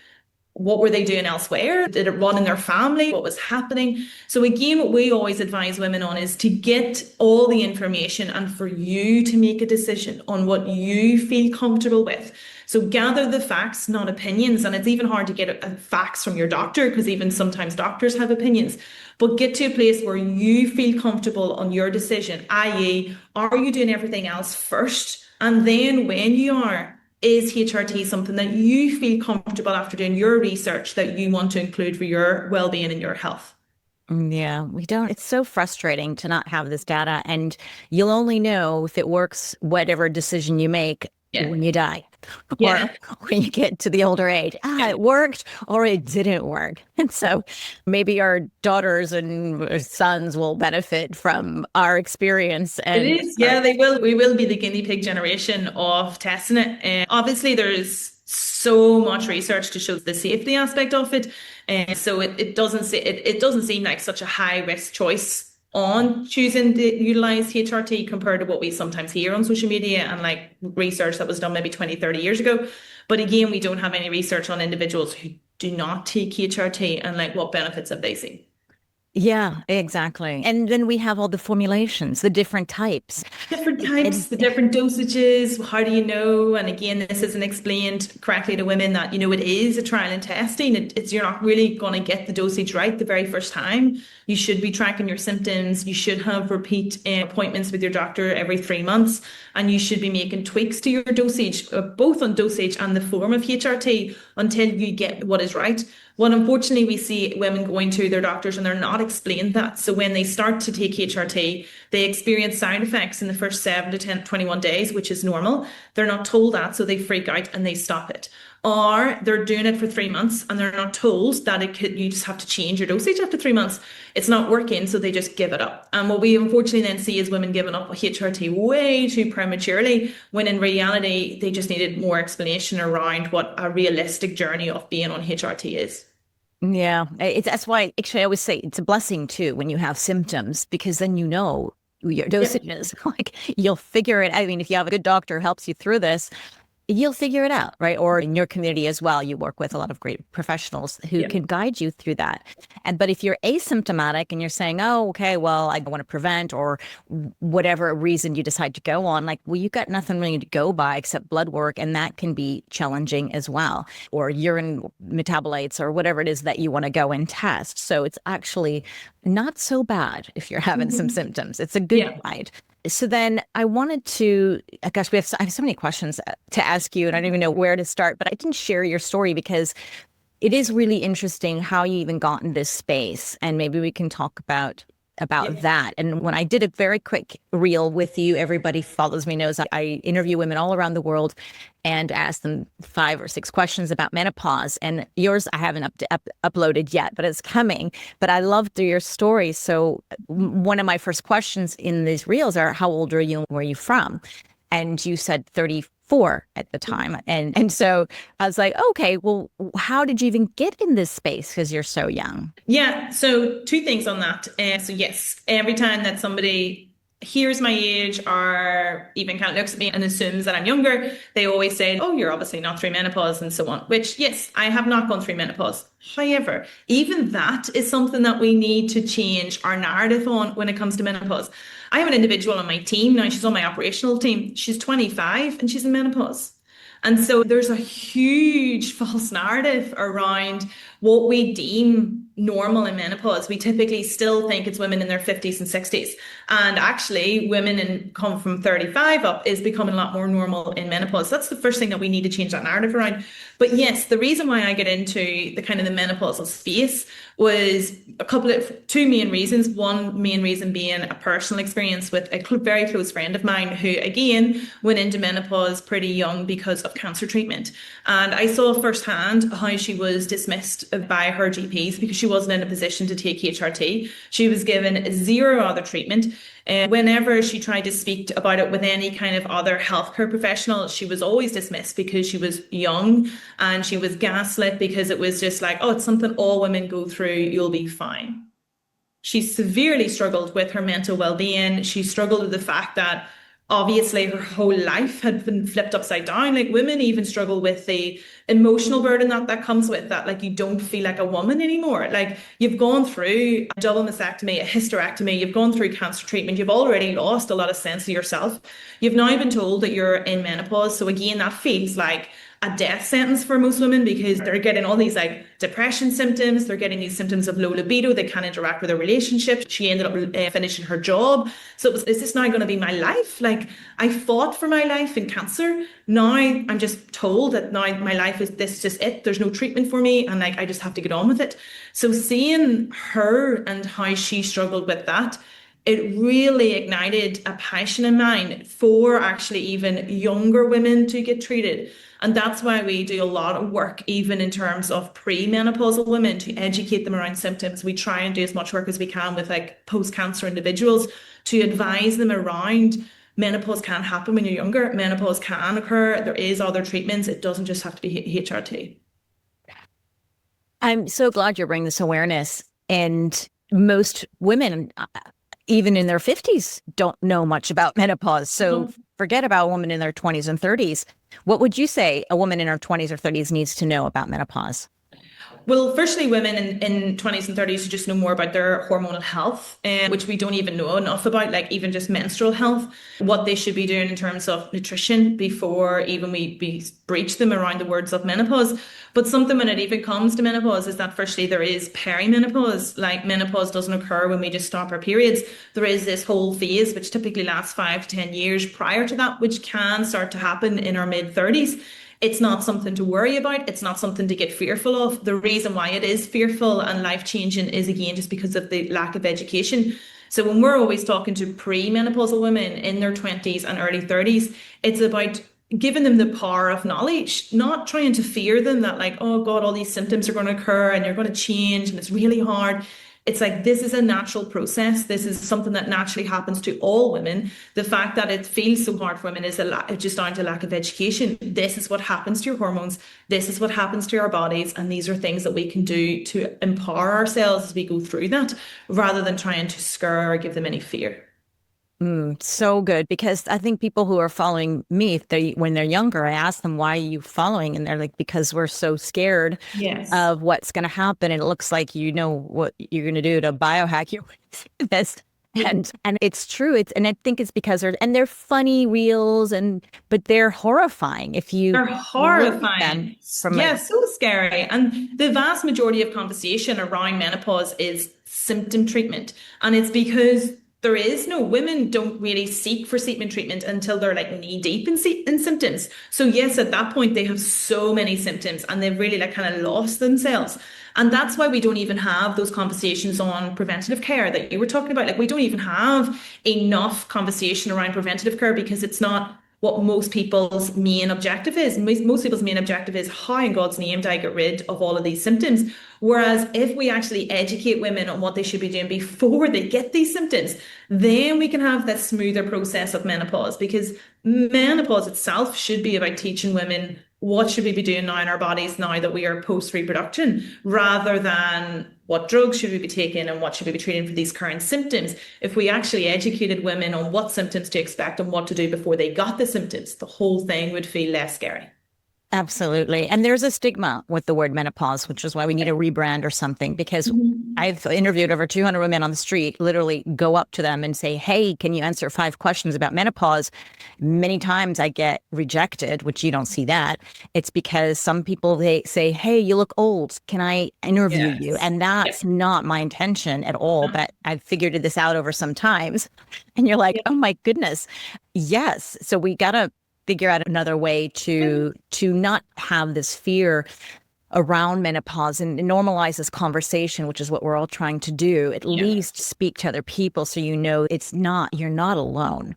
What were they doing elsewhere? Did it run in their family? What was happening? So again, what we always advise women on is to get all the information and for you to make a decision on what you feel comfortable with. So gather the facts, not opinions. And it's even hard to get facts from your doctor because even sometimes doctors have opinions. But get to a place where you feel comfortable on your decision, i.e., are you doing everything else first? And then when you are, is HRT something that you feel comfortable after doing your research that you want to include for your well-being and your health? Yeah, we don't. It's so frustrating to not have this data, and you'll only know if it works, whatever decision you make, Yeah. when you die or Yeah. when you get to the older age. It worked or it didn't work. And so maybe our daughters and sons will benefit from our experience It and is, yeah, they will. We will be the guinea pig generation of testing it. Obviously, there's so much research to show the safety aspect of it, and so it doesn't seem like such a high risk choice on choosing to utilize HRT compared to what we sometimes hear on social media and like research that was done maybe 20, 30 years ago. But again, we don't have any research on individuals who do not take HRT and like what benefits have they seen. yeah, exactly. And then we have all the formulations, the different types. Different And types, the different dosages, how do you know? And again, this isn't explained correctly to women that, it is a trial and testing. It's you're not really going to get the dosage right the very first time. You should be tracking your symptoms. You should have repeat appointments with your doctor every 3 months, and you should be making tweaks to your dosage, both on dosage and the form of HRT until you get what is right. Well, unfortunately, we see women going to their doctors and they're not explained that. So when they start to take HRT, they experience side effects in the first 7 to 10, 21 days, which is normal. They're not told that, so they freak out and they stop it. Or they're doing it for 3 months and they're not told that you just have to change your dosage after 3 months. It's not working, so they just give it up. And what we unfortunately then see is women giving up HRT way too prematurely, when in reality, they just needed more explanation around what a realistic journey of being on HRT is. yeah, that's why actually I always say it's a blessing too when you have symptoms, because then you know your Yeah. dosages. Like you'll figure it. I mean, if you have a good doctor who helps you through this, you'll figure it out, right? Or in your community as well, you work with a lot of great professionals who Yeah. can guide you through that. But if you're asymptomatic and you're saying, oh, okay, well, I want to prevent, or whatever reason you decide to go on, like, well, you got nothing really to go by except blood work, and that can be challenging as well, or urine metabolites, or whatever it is that you want to go and test. So it's actually not so bad if you're having some Mhm. symptoms. It's a good Yeah. guide. So then I wanted to, gosh, I have so many questions to ask you, and I don't even know where to start, but I can share your story because it is really interesting how you even got in this space. And maybe we can talk about Yeah. that. And when I did a very quick reel with you, everybody follows me knows I interview women all around the world and ask them 5 or 6 questions about menopause. And yours I haven't uploaded yet, but it's coming. But I loved your story. So one of my first questions in these reels are, how old are you and where are you from? And you said 34 at the time. And so I was like, okay, well, how did you even get in this space? Because you're so young. Yeah, so two things on that. So yes, every time that somebody hears my age or even kind of looks at me and assumes that I'm younger, they always say, "Oh, you're obviously not through menopause," and so on. Which, yes, I have not gone through menopause. However, even that is something that we need to change our narrative on when it comes to menopause. I have an individual on my team now. She's on my operational team. She's 25 and she's in menopause. And so there's a huge false narrative around what we deem normal in menopause. We typically still think it's women in their 50s and 60s. And actually, women come from 35 up is becoming a lot more normal in menopause. That's the first thing that we need to change that narrative around. But yes, the reason why I get into the kind of the menopausal space was two main reasons. One main reason being a personal experience with a very close friend of mine who, again, went into menopause pretty young because of cancer treatment. And I saw firsthand how she was dismissed by her GPs because she wasn't in a position to take HRT. She was given zero other treatment. And whenever she tried to speak about it with any kind of other healthcare professional, she was always dismissed because she was young and she was gaslit because it was just like, oh, it's something all women go through, you'll be fine. She severely struggled with her mental well-being. She struggled with the fact that obviously her whole life had been flipped upside down. Like women even struggle with the emotional burden that comes with that. Like you don't feel like a woman anymore. Like you've gone through a double mastectomy, a hysterectomy, you've gone through cancer treatment, you've already lost a lot of sense of yourself. You've now been told that you're in menopause. So again, that feels like a death sentence for most women because they're getting all these like depression symptoms, they're getting these symptoms of low libido, they can't interact with their relationship. She ended up finishing her job. So it was, is this now going to be my life? Like I fought for my life in cancer. Now I'm just told that now my life is this just it. There's no treatment for me and like I just have to get on with it. So seeing her and how she struggled with that, it really ignited a passion in mine for actually even younger women to get treated. And that's why we do a lot of work, even in terms of pre-menopausal women, to educate them around symptoms. We try and do as much work as we can with like post-cancer individuals to advise them around menopause can happen when you're younger. Menopause can occur. There is other treatments. It doesn't just have to be HRT. I'm so glad you're bringing this awareness. And most women, even in their 50s, don't know much about menopause. So forget about a woman in their 20s and 30s. What would you say a woman in her 20s or 30s needs to know about menopause? Well, firstly, women in 20s and 30s should just know more about their hormonal health, which we don't even know enough about, like even just menstrual health, what they should be doing in terms of nutrition before even we breach them around the words of menopause. But something when it even comes to menopause is that firstly, there is perimenopause. Like menopause doesn't occur when we just stop our periods. There is this whole phase, which typically lasts 5 to 10 years prior to that, which can start to happen in our mid 30s. It's not something to worry about. It's not something to get fearful of. The reason why it is fearful and life-changing is again just because of the lack of education. So when we're always talking to pre-menopausal women in their 20s and early 30s, it's about giving them the power of knowledge, not trying to fear them that like, oh God, all these symptoms are going to occur and you're going to change and it's really hard. It's like, this is a natural process. This is something that naturally happens to all women. The fact that it feels so hard for women is just down to lack of education. This is what happens to your hormones. This is what happens to our bodies. And these are things that we can do to empower ourselves as we go through that, rather than trying to scare or give them any fear. So good, because I think people who are following me, if when they're younger, I ask them, why are you following? And they're like, because we're so scared Yes. of what's going to happen. And it looks like you know what you're going to do to biohack your this. And it's true. And I think it's because they're funny reels but they're horrifying if you They're look at them horrifying. from Yeah, so scary. And the vast majority of conversation around menopause is symptom treatment. And it's because there is no, women don't really seek for treatment until they're like knee deep in symptoms. So yes, at that point they have so many symptoms and they've really like kind of lost themselves. And that's why we don't even have those conversations on preventative care that you were talking about. Like we don't even have enough conversation around preventative care because it's not what most people's main objective is. Most people's main objective is how in God's name do I get rid of all of these symptoms? Whereas if we actually educate women on what they should be doing before they get these symptoms, then we can have that smoother process of menopause, because menopause itself should be about teaching women what should we be doing now in our bodies now that we are post-reproduction, rather than what drugs should we be taking and what should we be treating for these current symptoms. If we actually educated women on what symptoms to expect and what to do before they got the symptoms, the whole thing would feel less scary. Absolutely. And there's a stigma with the word menopause, which is why we need a rebrand or something, because I've interviewed over 200 women on the street, literally go up to them and say, hey, can you answer 5 questions about menopause? Many times I get rejected, which you don't see that. It's because some people, they say, hey, you look old. Can I interview you? And that's not my intention at all. But I've figured this out over some times. And you're like, oh my goodness. Yes. So we got to figure out another way to not have this fear around menopause and normalize this conversation, which is what we're all trying to do. At least speak to other people so you know you're not alone.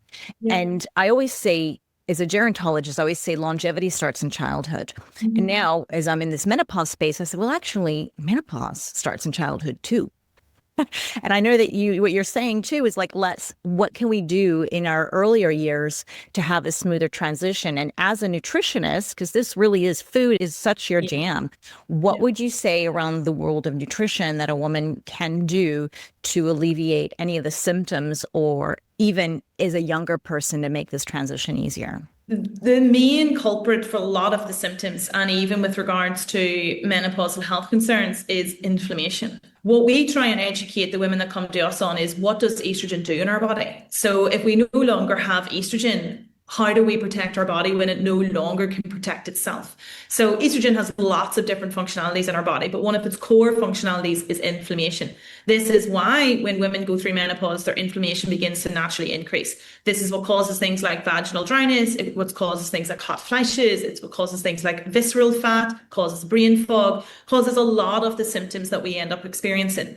And I always say, as a gerontologist, I always say longevity starts in childhood. And now, as I'm in this menopause space, I said, well, actually, menopause starts in childhood too. And I know that what you're saying too is like, what can we do in our earlier years to have a smoother transition? And as a nutritionist, because this really is, food is such your jam, what would you say around the world of nutrition that a woman can do to alleviate any of the symptoms or even as a younger person to make this transition easier? The main culprit for a lot of the symptoms, and even with regards to menopausal health concerns, is inflammation. What we try and educate the women that come to us on is, what does estrogen do in our body? So if we no longer have estrogen, how do we protect our body when it no longer can protect itself? So estrogen has lots of different functionalities in our body, but one of its core functionalities is inflammation. This is why when women go through menopause, their inflammation begins to naturally increase. This is what causes things like vaginal dryness. It's what causes things like hot flashes. It's what causes things like visceral fat, causes brain fog, causes a lot of the symptoms that we end up experiencing.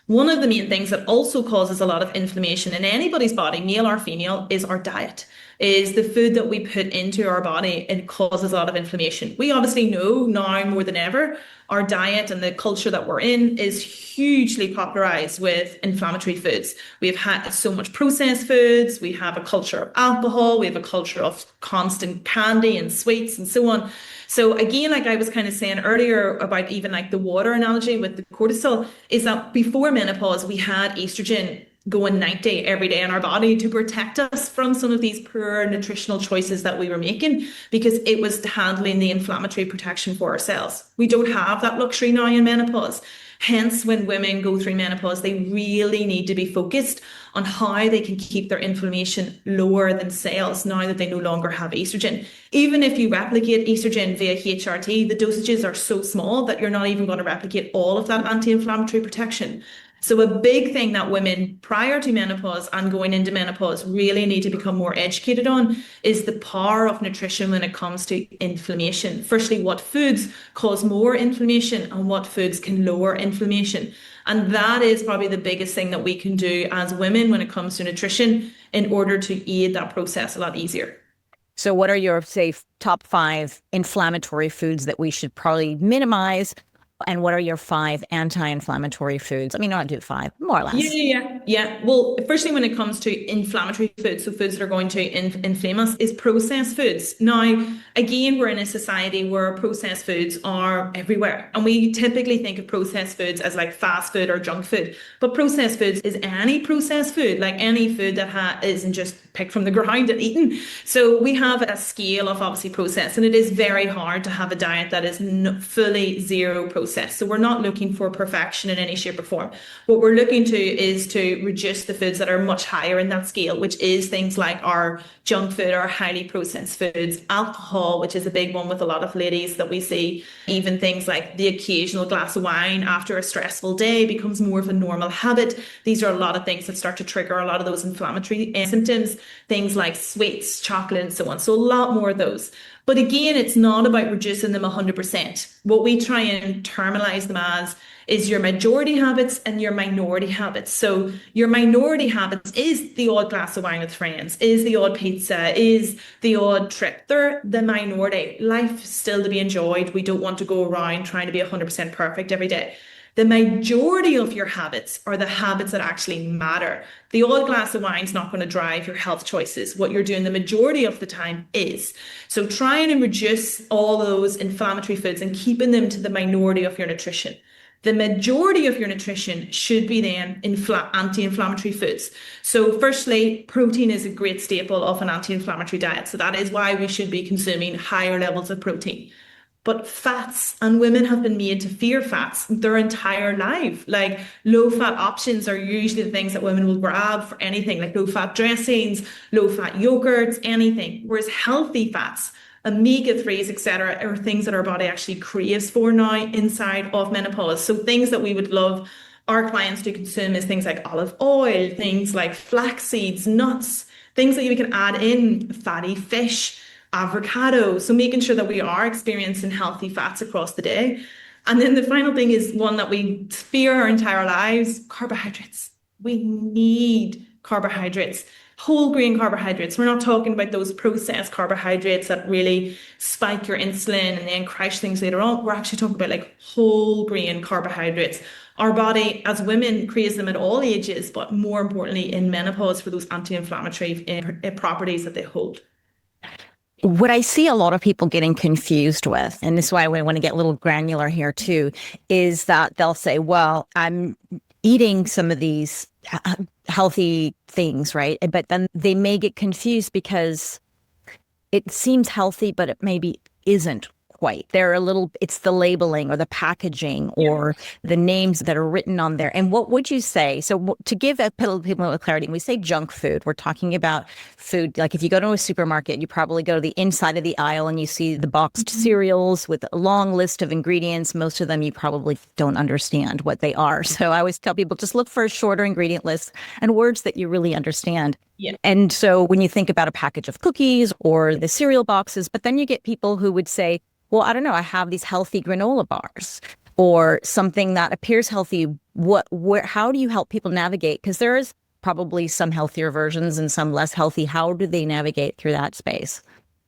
One of the main things that also causes a lot of inflammation in anybody's body, male or female, is our diet, is the food that we put into our body. It causes a lot of inflammation. We obviously know now more than ever, our diet and the culture that we're in is hugely popularized with inflammatory foods. We've had so much processed foods. We have a culture of alcohol. We have a culture of constant candy and sweets and so on. So again, like I was kind of saying earlier about even like the water analogy with the cortisol, is that before menopause, we had estrogen going 90 every day in our body to protect us from some of these poor nutritional choices that we were making, because it was handling the inflammatory protection for ourselves. We don't have that luxury now in menopause. Hence, when women go through menopause, they really need to be focused on how they can keep their inflammation lower than cells now that they no longer have estrogen. Even if you replicate estrogen via HRT, the dosages are so small that you're not even going to replicate all of that anti-inflammatory protection. So a big thing that women prior to menopause and going into menopause really need to become more educated on is the power of nutrition when it comes to inflammation. Firstly, what foods cause more inflammation and what foods can lower inflammation. And that is probably the biggest thing that we can do as women when it comes to nutrition in order to aid that process a lot easier. So what are your, say, top 5 inflammatory foods that we should probably minimize? And what are your 5 anti-inflammatory foods? I mean, not do 5, more or less. Yeah. Well, firstly, when it comes to inflammatory foods, so foods that are going to inflame us, is processed foods. Now, again, we're in a society where processed foods are everywhere. And we typically think of processed foods as like fast food or junk food. But processed foods is any processed food, like any food that isn't just picked from the ground and eaten. So we have a scale of obviously processed, and it is very hard to have a diet that is fully zero processed. So we're not looking for perfection in any shape or form. What we're looking to is to reduce the foods that are much higher in that scale, which is things like our junk food, our highly processed foods, alcohol, which is a big one with a lot of ladies that we see. Even things like the occasional glass of wine after a stressful day becomes more of a normal habit. These are a lot of things that start to trigger a lot of those inflammatory symptoms, things like sweets, chocolate, and so on. So a lot more of those. But again, it's not about reducing them 100%. What we try and terminalize them as is your majority habits and your minority habits. So your minority habits is the odd glass of wine with friends, is the odd pizza, is the odd trip. They're the minority. Life is still to be enjoyed. We don't want to go around trying to be 100% perfect every day. The majority of your habits are the habits that actually matter. The odd glass of wine is not going to drive your health choices. What you're doing the majority of the time is. So trying to reduce all those inflammatory foods and keeping them to the minority of your nutrition. The majority of your nutrition should be then anti-inflammatory foods. So firstly, protein is a great staple of an anti-inflammatory diet. So that is why we should be consuming higher levels of protein. But fats, and women have been made to fear fats their entire life. Like low-fat options are usually the things that women will grab for anything, like low-fat dressings, low-fat yogurts, anything. Whereas healthy fats, omega-3s, etc., are things that our body actually craves for now inside of menopause. So things that we would love our clients to consume is things like olive oil, things like flax seeds, nuts, things that you can add in, fatty fish, avocado. So making sure that we are experiencing healthy fats across the day. And then the final thing is one that we fear our entire lives, carbohydrates. We need carbohydrates, whole grain carbohydrates. We're not talking about those processed carbohydrates that really spike your insulin and then crash things later on. We're actually talking about like whole grain carbohydrates. Our body, as women, craves them at all ages, but more importantly in menopause for those anti-inflammatory properties that they hold. What I see a lot of people getting confused with, and this is why we want to get a little granular here too, is that they'll say, well, I'm eating some of these healthy things, right? But then they may get confused because it seems healthy, but it maybe isn't quite. They're a little, it's the labeling or the packaging or the names that are written on there. And what would you say? So to give people with clarity, when we say junk food, we're talking about food. Like if you go to a supermarket, you probably go to the inside of the aisle and you see the boxed cereals with a long list of ingredients. Most of them you probably don't understand what they are. So I always tell people just look for a shorter ingredient list and words that you really understand. Yeah. And so when you think about a package of cookies or the cereal boxes, but then you get people who would say, well, I don't know, I have these healthy granola bars or something that appears healthy. How do you help people navigate? Because there is probably some healthier versions and some less healthy. How do they navigate through that space?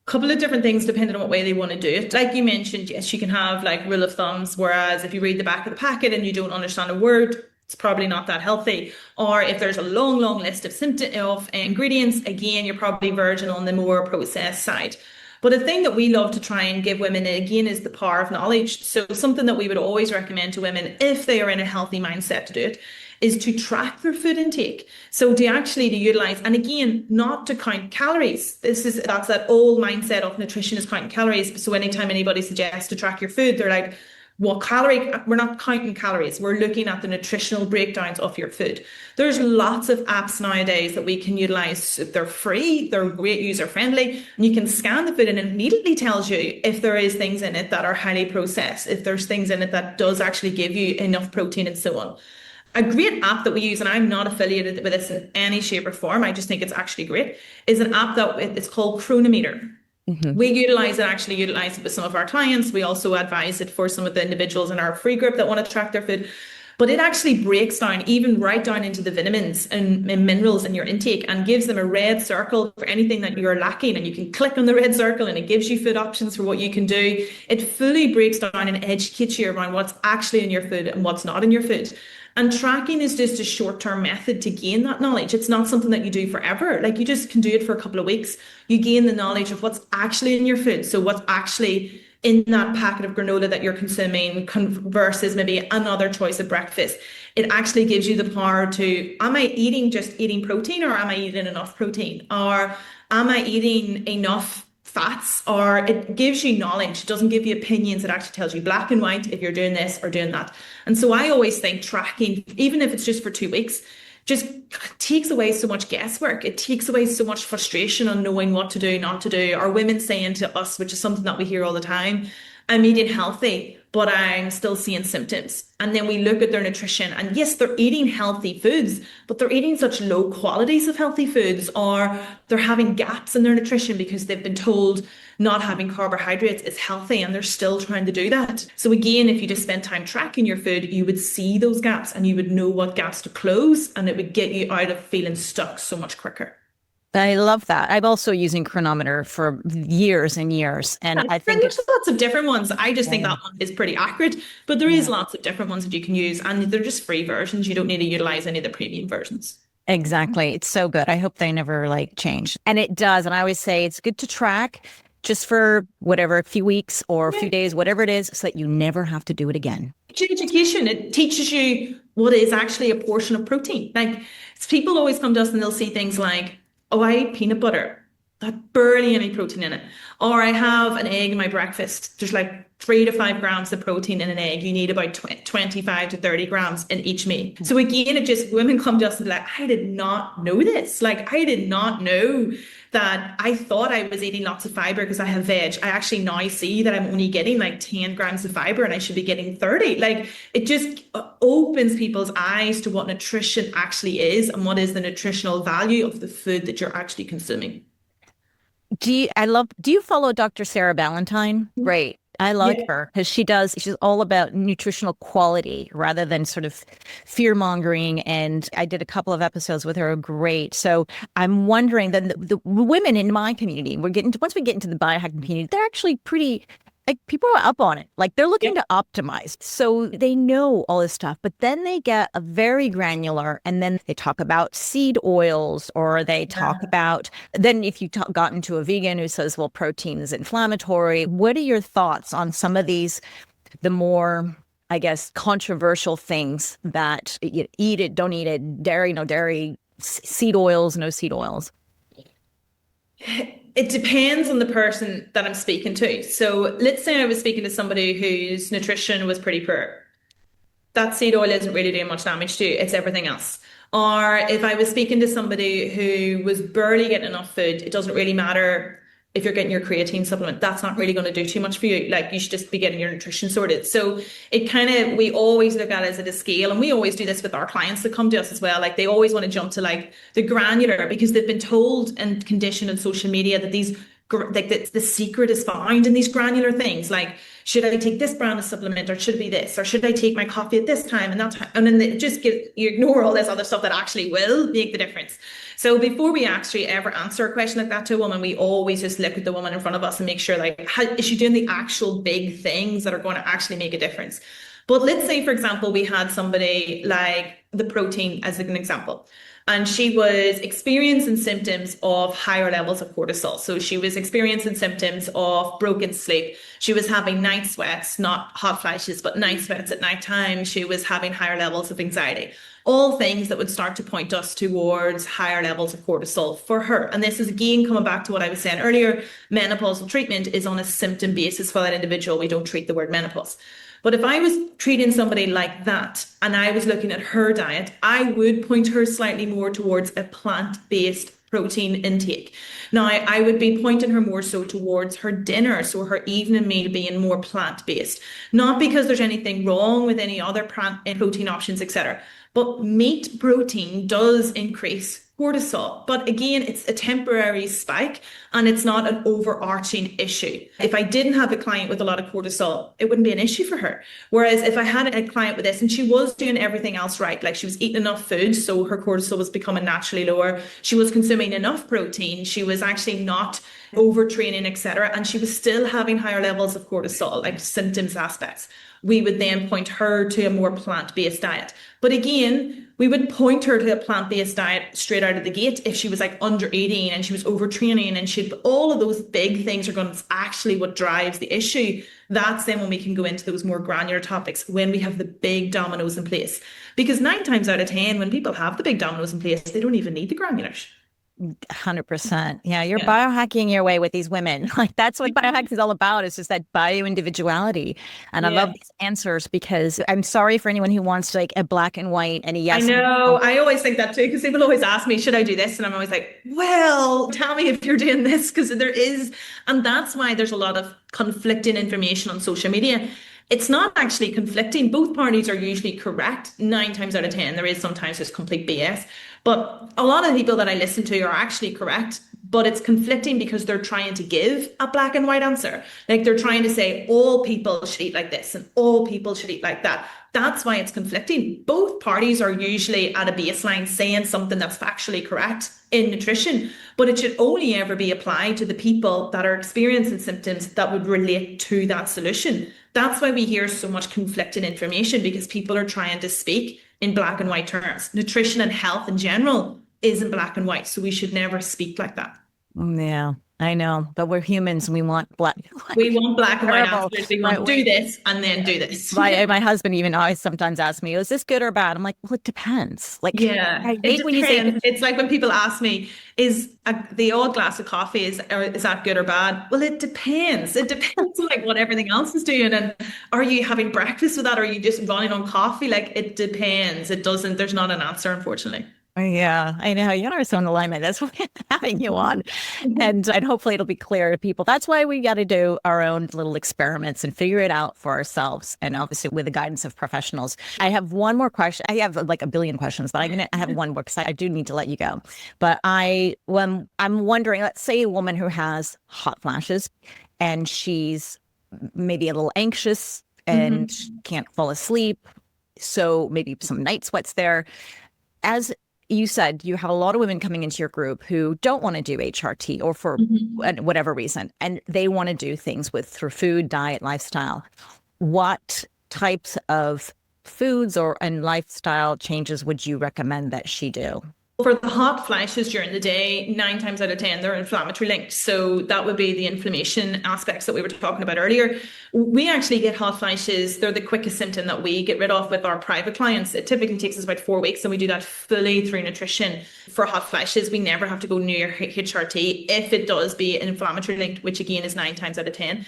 Couple of different things depending on what way they want to do it. Like you mentioned, yes, you can have like rule of thumbs, whereas if you read the back of the packet and you don't understand a word, it's probably not that healthy. Or if there's a long, long list of ingredients, again, you're probably verging on the more processed side. But a thing that we love to try and give women, again, is the power of knowledge. So something that we would always recommend to women, if they are in a healthy mindset to do it, is to track their food intake. So to utilize, and again, not to count calories. That's that old mindset of nutrition is counting calories. So anytime anybody suggests to track your food, they're like, what calorie? We're not counting calories. We're looking at the nutritional breakdowns of your food. There's lots of apps nowadays that we can utilize. They're free, they're great user friendly, and you can scan the food and it immediately tells you if there is things in it that are highly processed, if there's things in it that does actually give you enough protein and so on. A great app that we use, and I'm not affiliated with this in any shape or form, I just think it's actually great, is an app that it's called Chronometer. We utilize it with some of our clients. We also advise it for some of the individuals in our free group that want to track their food. But it actually breaks down, even right down into the vitamins and minerals in your intake and gives them a red circle for anything that you're lacking. And you can click on the red circle and it gives you food options for what you can do. It fully breaks down and educates you around what's actually in your food and what's not in your food. And tracking is just a short-term method to gain that knowledge. It's not something that you do forever. Like you just can do it for a couple of weeks. You gain the knowledge of what's actually in your food. So what's actually in that packet of granola that you're consuming versus maybe another choice at breakfast. It actually gives you the power to, am I eating protein, or am I eating enough protein? Or am I eating enough fats? Or it gives you knowledge. It doesn't give you opinions. It actually tells you black and white if you're doing this or doing that. And so I always think tracking, even if it's just for 2 weeks, just takes away so much guesswork. It takes away so much frustration on knowing what to do, not to do. Or women saying to us, which is something that we hear all the time, I'm eating healthy, but I'm still seeing symptoms. And then we look at their nutrition, and yes, they're eating healthy foods, but they're eating such low qualities of healthy foods, or they're having gaps in their nutrition because they've been told not having carbohydrates is healthy, and they're still trying to do that. So again, if you just spend time tracking your food, you would see those gaps and you would know what gaps to close, and it would get you out of feeling stuck so much quicker. I love that. I'm also using Chronometer for years and years. And I think there's lots of different ones. I just think that one is pretty accurate, but there is lots of different ones that you can use, and they're just free versions. You don't need to utilize any of the premium versions. Exactly. It's so good. I hope they never change. And it does. And I always say it's good to track just for whatever, a few weeks or a few days, whatever it is, so that you never have to do it again. Education, it teaches you what is actually a portion of protein. Like people always come to us and they'll see things like, oh, I eat peanut butter. That barely any protein in it. Or I have an egg in my breakfast. There's like 3 to 5 grams of protein in an egg. You need about 25 to 30 grams in each meal. So again, women come to us and be like, I did not know this. Like I did not know that. I thought I was eating lots of fiber because I have veg. I actually now see that I'm only getting like 10 grams of fiber and I should be getting 30. Like it just opens people's eyes to what nutrition actually is and what is the nutritional value of the food that you're actually consuming. Do you follow Dr. Sarah Ballantyne? Great. I like her because she's all about nutritional quality rather than sort of fear mongering. And I did a couple of episodes with her. Great. So I'm wondering that the women in my community, once we get into the biohacking community, they're actually pretty, like people are up on it. Like they're looking to optimize. So they know all this stuff, but then they get a very granular, and then they talk about seed oils, or they talk about, then if you got into a vegan who says, well, protein is inflammatory. What are your thoughts on some of these, the more I guess, controversial things that you eat it, don't eat it, dairy, no dairy, seed oils, no seed oils? It depends on the person that I'm speaking to. So let's say I was speaking to somebody whose nutrition was pretty poor. That seed oil isn't really doing much damage to you. It's everything else. Or if I was speaking to somebody who was barely getting enough food, it doesn't really matter if you're getting your creatine supplement. That's not really going to do too much for you. Like you should just be getting your nutrition sorted. So it kind of, we always look at it as a scale. And we always do this with our clients that come to us as well. Like they always want to jump to like the granular because they've been told and conditioned on social media that these like the secret is found in these granular things like should I take this brand of supplement or should it be this or should I take my coffee at this time and that time and then they just you ignore all this other stuff that actually will make the difference. So before we actually ever answer a question like that to a woman, we always just look at the woman in front of us and make sure like is she doing the actual big things that are going to actually make a difference. But let's say, for example, we had somebody like the protein as an example. And she was experiencing symptoms of higher levels of cortisol. So she was experiencing symptoms of broken sleep. She was having night sweats, not hot flashes, but night sweats at nighttime. She was having higher levels of anxiety. All things that would start to point us towards higher levels of cortisol for her. And this is again coming back to what I was saying earlier. Menopausal treatment is on a symptom basis for that individual. We don't treat the word menopause. But if I was treating somebody like that and I was looking at her diet, I would point her slightly more towards a plant-based protein intake. Now, I would be pointing her more so towards her dinner, so her evening meal being more plant-based. Not because there's anything wrong with any other plant protein options, etc. But meat protein does increase cortisol. But again, it's a temporary spike and it's not an overarching issue. If I didn't have a client with a lot of cortisol, it wouldn't be an issue for her. Whereas if I had a client with this and she was doing everything else right, like she was eating enough food, so her cortisol was becoming naturally lower, she was consuming enough protein, she was actually not overtraining, etc., and she was still having higher levels of cortisol, like symptoms aspects, we would then point her to a more plant-based diet. But again, we would point her to a plant-based diet straight out of the gate if she was like under eating and she was overtraining and she all of those big things are going to actually what drives the issue. That's then when we can go into those more granular topics when we have the big dominoes in place. Because 9 times out of 10, when people have the big dominoes in place, they don't even need the granulars. 100%. Yeah, you're biohacking your way with these women. Like that's what biohacking is all about. It's just that bio individuality. And I love these answers because I'm sorry for anyone who wants like a black and white and a yes. I know. I always think that too because people always ask me, should I do this? And I'm always like, well, tell me if you're doing this because there is. And that's why there's a lot of conflicting information on social media. It's not actually conflicting. Both parties are usually correct 9 times out of 10. There is sometimes just complete BS. But a lot of people that I listen to are actually correct, but it's conflicting because they're trying to give a black and white answer. Like they're trying to say all people should eat like this and all people should eat like that. That's why it's conflicting. Both parties are usually at a baseline saying something that's factually correct in nutrition, but it should only ever be applied to the people that are experiencing symptoms that would relate to that solution. That's why we hear so much conflicting information because people are trying to speak in black and white terms. Nutrition and health in general isn't black and white, so we should never speak like that. Yeah, I know, but we're humans and we want black. We want black and white Terrible. answers. We want do this and then do this. My husband even always sometimes asks me, is this good or bad? I'm like, well, it depends. Like, I hate when you say it's like when people ask me, is the odd glass of coffee is that good or bad? Well, it depends. It depends on like what everything else is doing. And are you having breakfast with that? Or are you just running on coffee? Like it depends. It doesn't, there's not an answer, unfortunately. Yeah, I know. You're so in alignment. That's why I'm having you on. And hopefully it'll be clear to people. That's why we got to do our own little experiments and figure it out for ourselves. And obviously with the guidance of professionals. I have one more question. I have like a billion questions, but I have one more because I do need to let you go. But when I'm wondering, let's say a woman who has hot flashes and she's maybe a little anxious and can't fall asleep. So maybe some night sweats there. As you said, you have a lot of women coming into your group who don't want to do HRT or for whatever reason, and they want to do things through food, diet, lifestyle. What types of foods and lifestyle changes would you recommend that she do? For the hot flashes during the day, 9 times out of 10, they're inflammatory linked. So that would be the inflammation aspects that we were talking about earlier. We actually get hot flashes. They're the quickest symptom that we get rid of with our private clients. It typically takes us about 4 weeks, and we do that fully through nutrition. For hot flashes, we never have to go near HRT if it does be an inflammatory linked, which again is 9 times out of 10.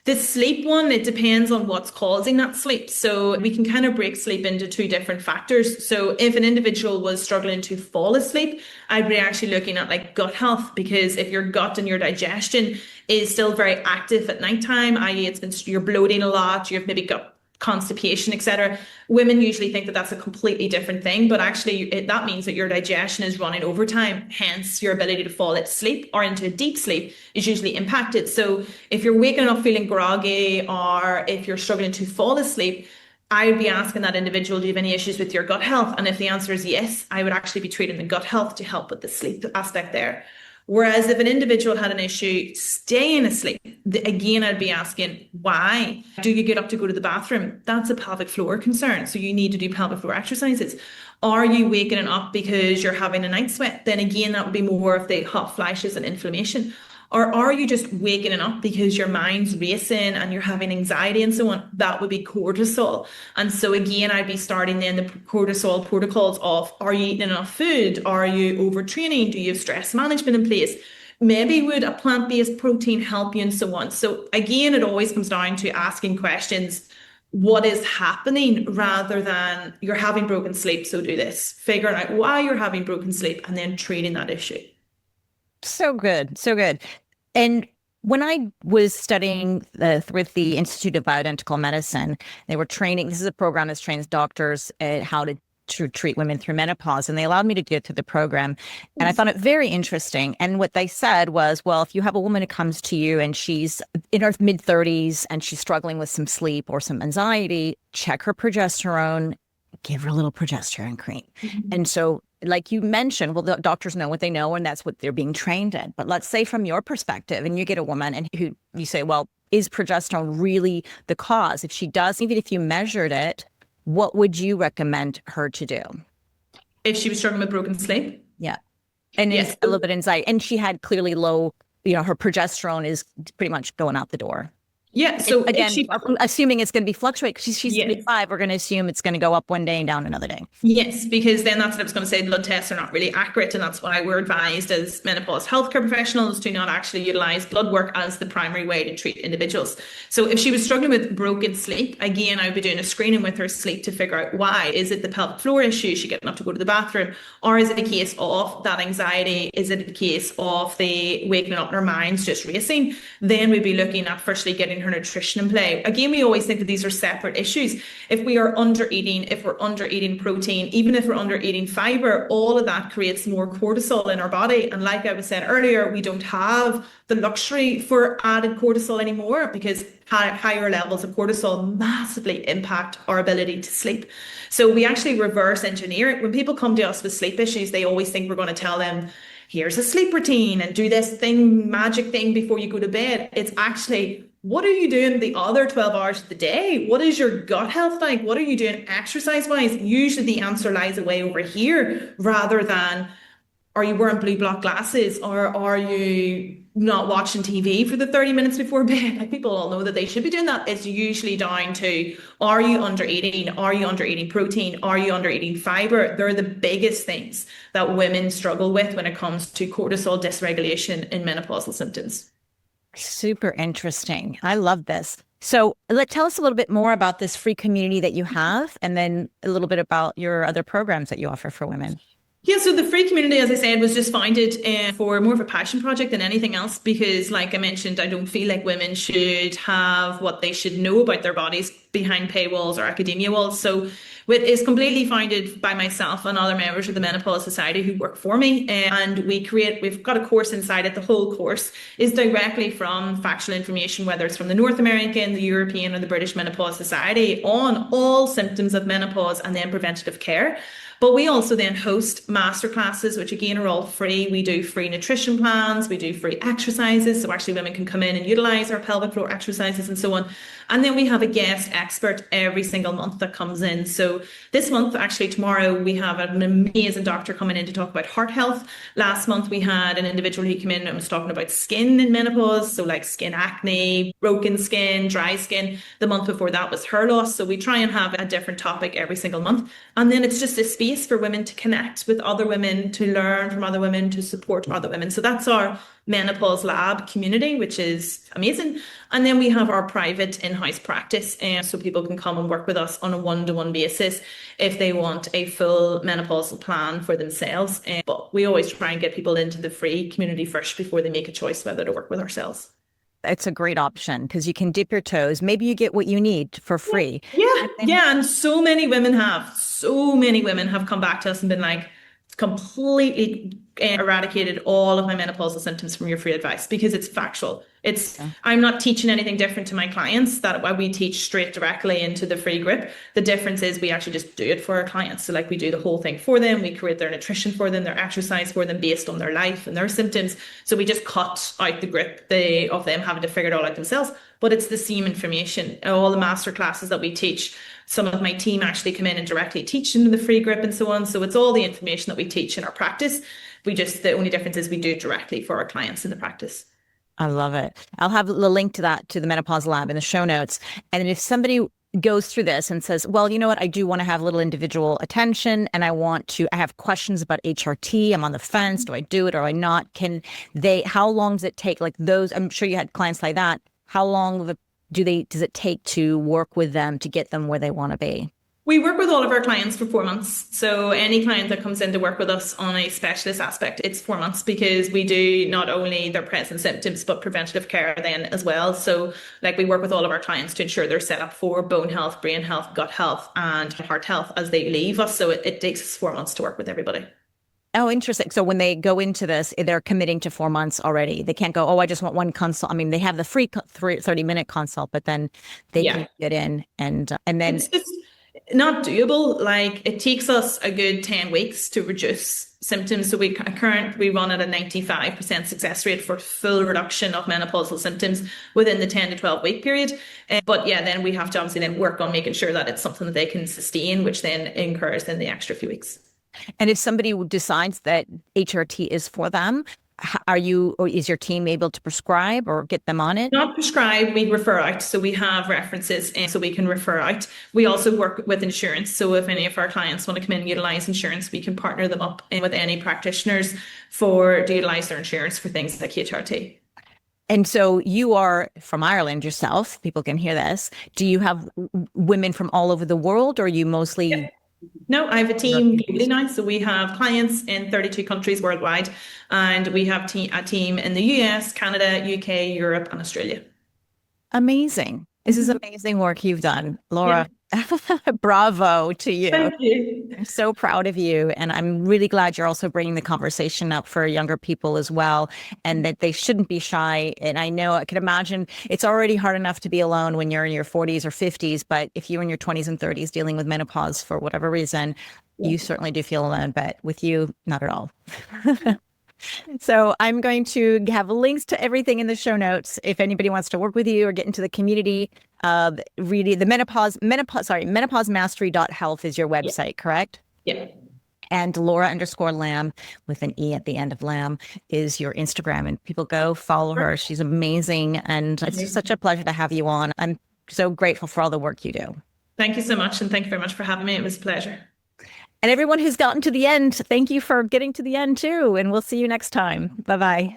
The sleep one, it depends on what's causing that sleep. So we can kind of break sleep into two different factors. So if an individual was struggling to fall asleep, I'd be actually looking at like gut health, because if your gut and your digestion is still very active at nighttime, i.e. you're bloating a lot, you've maybe got constipation, etc. Women usually think that that's a completely different thing, but actually that means that your digestion is running overtime. Hence, your ability to fall asleep or into a deep sleep is usually impacted. So if you're waking up feeling groggy, or if you're struggling to fall asleep, I would be asking that individual, do you have any issues with your gut health? And if the answer is yes, I would actually be treating the gut health to help with the sleep aspect there. Whereas if an individual had an issue staying asleep, again, I'd be asking, why? Do you get up to go to the bathroom? That's a pelvic floor concern. So you need to do pelvic floor exercises. Are you waking up because you're having a night sweat? Then again, that would be more of the hot flashes and inflammation. Or are you just waking up because your mind's racing and you're having anxiety and so on? That would be cortisol. And so again, I'd be starting then the cortisol protocols of, are you eating enough food? Are you overtraining? Do you have stress management in place? Maybe would a plant-based protein help you and so on? So again, it always comes down to asking questions. What is happening, rather than you're having broken sleep, so do this. Figuring out why you're having broken sleep and then treating that issue. So good. So good. And when I was studying with the Institute of Bioidentical Medicine, they were training, this is a program that trains doctors at how to treat women through menopause. And they allowed me to get to the program. And I found it very interesting. And what they said was, well, if you have a woman who comes to you and she's in her mid-30s and she's struggling with some sleep or some anxiety, check her progesterone, give her a little progesterone cream. And so, like you mentioned, well, the doctors know what they know, and that's what they're being trained in. But let's say from your perspective, and you get a woman and who you say, well, is progesterone really the cause? If she does, even if you measured it, what would you recommend her to do? If she was struggling with broken sleep? Yeah. And Yes. a little bit of anxiety. And she had clearly low, her progesterone is pretty much going out the door. Yeah. So again, assuming it's going to be fluctuate, because she's Yes. 35, we're going to assume it's going to go up one day and down another day. Yes, because then that's what I was going to say. Blood tests are not really accurate, and that's why we're advised as menopause healthcare professionals to not actually utilize blood work as the primary way to treat individuals. So if she was struggling with broken sleep, again, I would be doing a screening with her sleep to figure out why. Is it the pelvic floor issue? Is she getting up to go to the bathroom? Or is it a case of that anxiety? Is it a case of the waking up and her mind's just racing? Then we'd be looking at firstly getting her nutrition in place. Again, we always think that these are separate issues. If we are under eating, if we're under eating protein, even if we're under eating fiber, all of that creates more cortisol in our body. And like I was saying earlier, we don't have the luxury for added cortisol anymore, because higher levels of cortisol massively impact our ability to sleep. So we actually reverse engineer it. When people come to us with sleep issues, they always think we're going to tell them, here's a sleep routine and do this magic thing before you go to bed. It's actually, what are you doing the other 12 hours of the day? What is your gut health like? What are you doing exercise-wise? Usually the answer lies away over here, rather than, are you wearing blue block glasses, or are you not watching TV for the 30 minutes before bed? Like, people all know that they should be doing that. It's usually down to, are you under eating? Are you under eating protein? Are you under eating fiber? They're the biggest things that women struggle with when it comes to cortisol dysregulation in menopausal symptoms. Super interesting. I love this. So tell us a little bit more about this free community that you have, and then a little bit about your other programs that you offer for women. Yeah, so the free community, as I said, was just founded for more of a passion project than anything else, because like I mentioned, I don't feel like women should have what they should know about their bodies behind paywalls or academia walls. So it is completely founded by myself and other members of the Menopause Society who work for me. And we've got a course inside it. The whole course is directly from factual information, whether it's from the North American, the European, or the British Menopause Society, on all symptoms of menopause and then preventative care. But we also then host masterclasses, which again are all free. We do free nutrition plans, we do free exercises. So actually women can come in and utilize our pelvic floor exercises and so on. And then we have a guest expert every single month that comes in. So this month, actually tomorrow, we have an amazing doctor coming in to talk about heart health. Last month, we had an individual who came in and was talking about skin in menopause. So like skin acne, broken skin, dry skin. The month before that was hair loss. So we try and have a different topic every single month. And then it's just a space for women to connect with other women, to learn from other women, to support other women. So that's our Menopause Lab community, which is amazing. And then we have our private in-house practice, and so people can come and work with us on a one-to-one basis if they want a full menopausal plan for themselves. But we always try and get people into the free community first before they make a choice whether to work with ourselves. It's a great option because you can dip your toes. Maybe you get what you need for free. Yeah. And so many women have come back to us and been like, completely eradicated all of my menopausal symptoms from your free advice, because it's factual. I'm not teaching anything different to my clients. That we teach straight directly into the free group. The difference is we actually just do it for our clients. So like we do the whole thing for them. We create their nutrition for them, their exercise for them based on their life and their symptoms. So we just cut out the grip of them having to figure it all out themselves. But it's the same information. All the master classes that we teach, some of my team actually come in and directly teach into the free group and so on. So it's all the information that we teach in our practice. The only difference is we do it directly for our clients in the practice. I love it. I'll have the link to that, to the Menopause Lab in the show notes. And if somebody goes through this and says, well, you know what, I do want to have a little individual attention and I have questions about HRT. I'm on the fence. Do I do it or do I not? How long does it take? Like those, I'm sure you had clients like that. How long does it take to work with them to get them where they want to be? We work with all of our clients for 4 months. So any client that comes in to work with us on a specialist aspect, it's 4 months, because we do not only their present symptoms, but preventative care then as well. So like we work with all of our clients to ensure they're set up for bone health, brain health, gut health, and heart health as they leave us. So it takes us 4 months to work with everybody. Oh, interesting. So when they go into this, they're committing to 4 months already. They can't go, oh, I just want one consult. I mean, they have the free 30-minute consult, but then they can get in and then it's not doable. Like it takes us a good 10 weeks to reduce symptoms. So we run at a 95% success rate for full reduction of menopausal symptoms within the 10 to 12 week period. But yeah, then we have to obviously then work on making sure that it's something that they can sustain, which then incurs in the extra few weeks. And if somebody decides that HRT is for them, is your team able to prescribe or get them on it? Not prescribe, we refer out. So we have references, and so we can refer out. We also work with insurance. So if any of our clients want to come in and utilize insurance, we can partner them up with any practitioners to utilize their insurance for things like HRT. And so you are from Ireland yourself. People can hear this. Do you have women from all over the world, or are you mostly... Yeah. No, I have a team globally now. So we have clients in 32 countries worldwide, and we have a team in the US, Canada, UK, Europe, and Australia. Amazing. This is amazing work you've done, Laura. Yeah. Bravo to you. Thank you. I'm so proud of you. And I'm really glad you're also bringing the conversation up for younger people as well, and that they shouldn't be shy. And I know I can imagine it's already hard enough to be alone when you're in your 40s or 50s. But if you're in your 20s and 30s dealing with menopause for whatever reason, you certainly do feel alone. But with you, not at all. So I'm going to have links to everything in the show notes. If anybody wants to work with you or get into the community, really the menopausemastery.health is your website, correct? Yeah. And Laura_Lambe with an E at the end of Lamb is your Instagram, and people go follow her. She's amazing. And it's just such a pleasure to have you on. I'm so grateful for all the work you do. Thank you so much. And thank you very much for having me. It was a pleasure. And everyone who's gotten to the end, thank you for getting to the end too. And we'll see you next time. Bye-bye.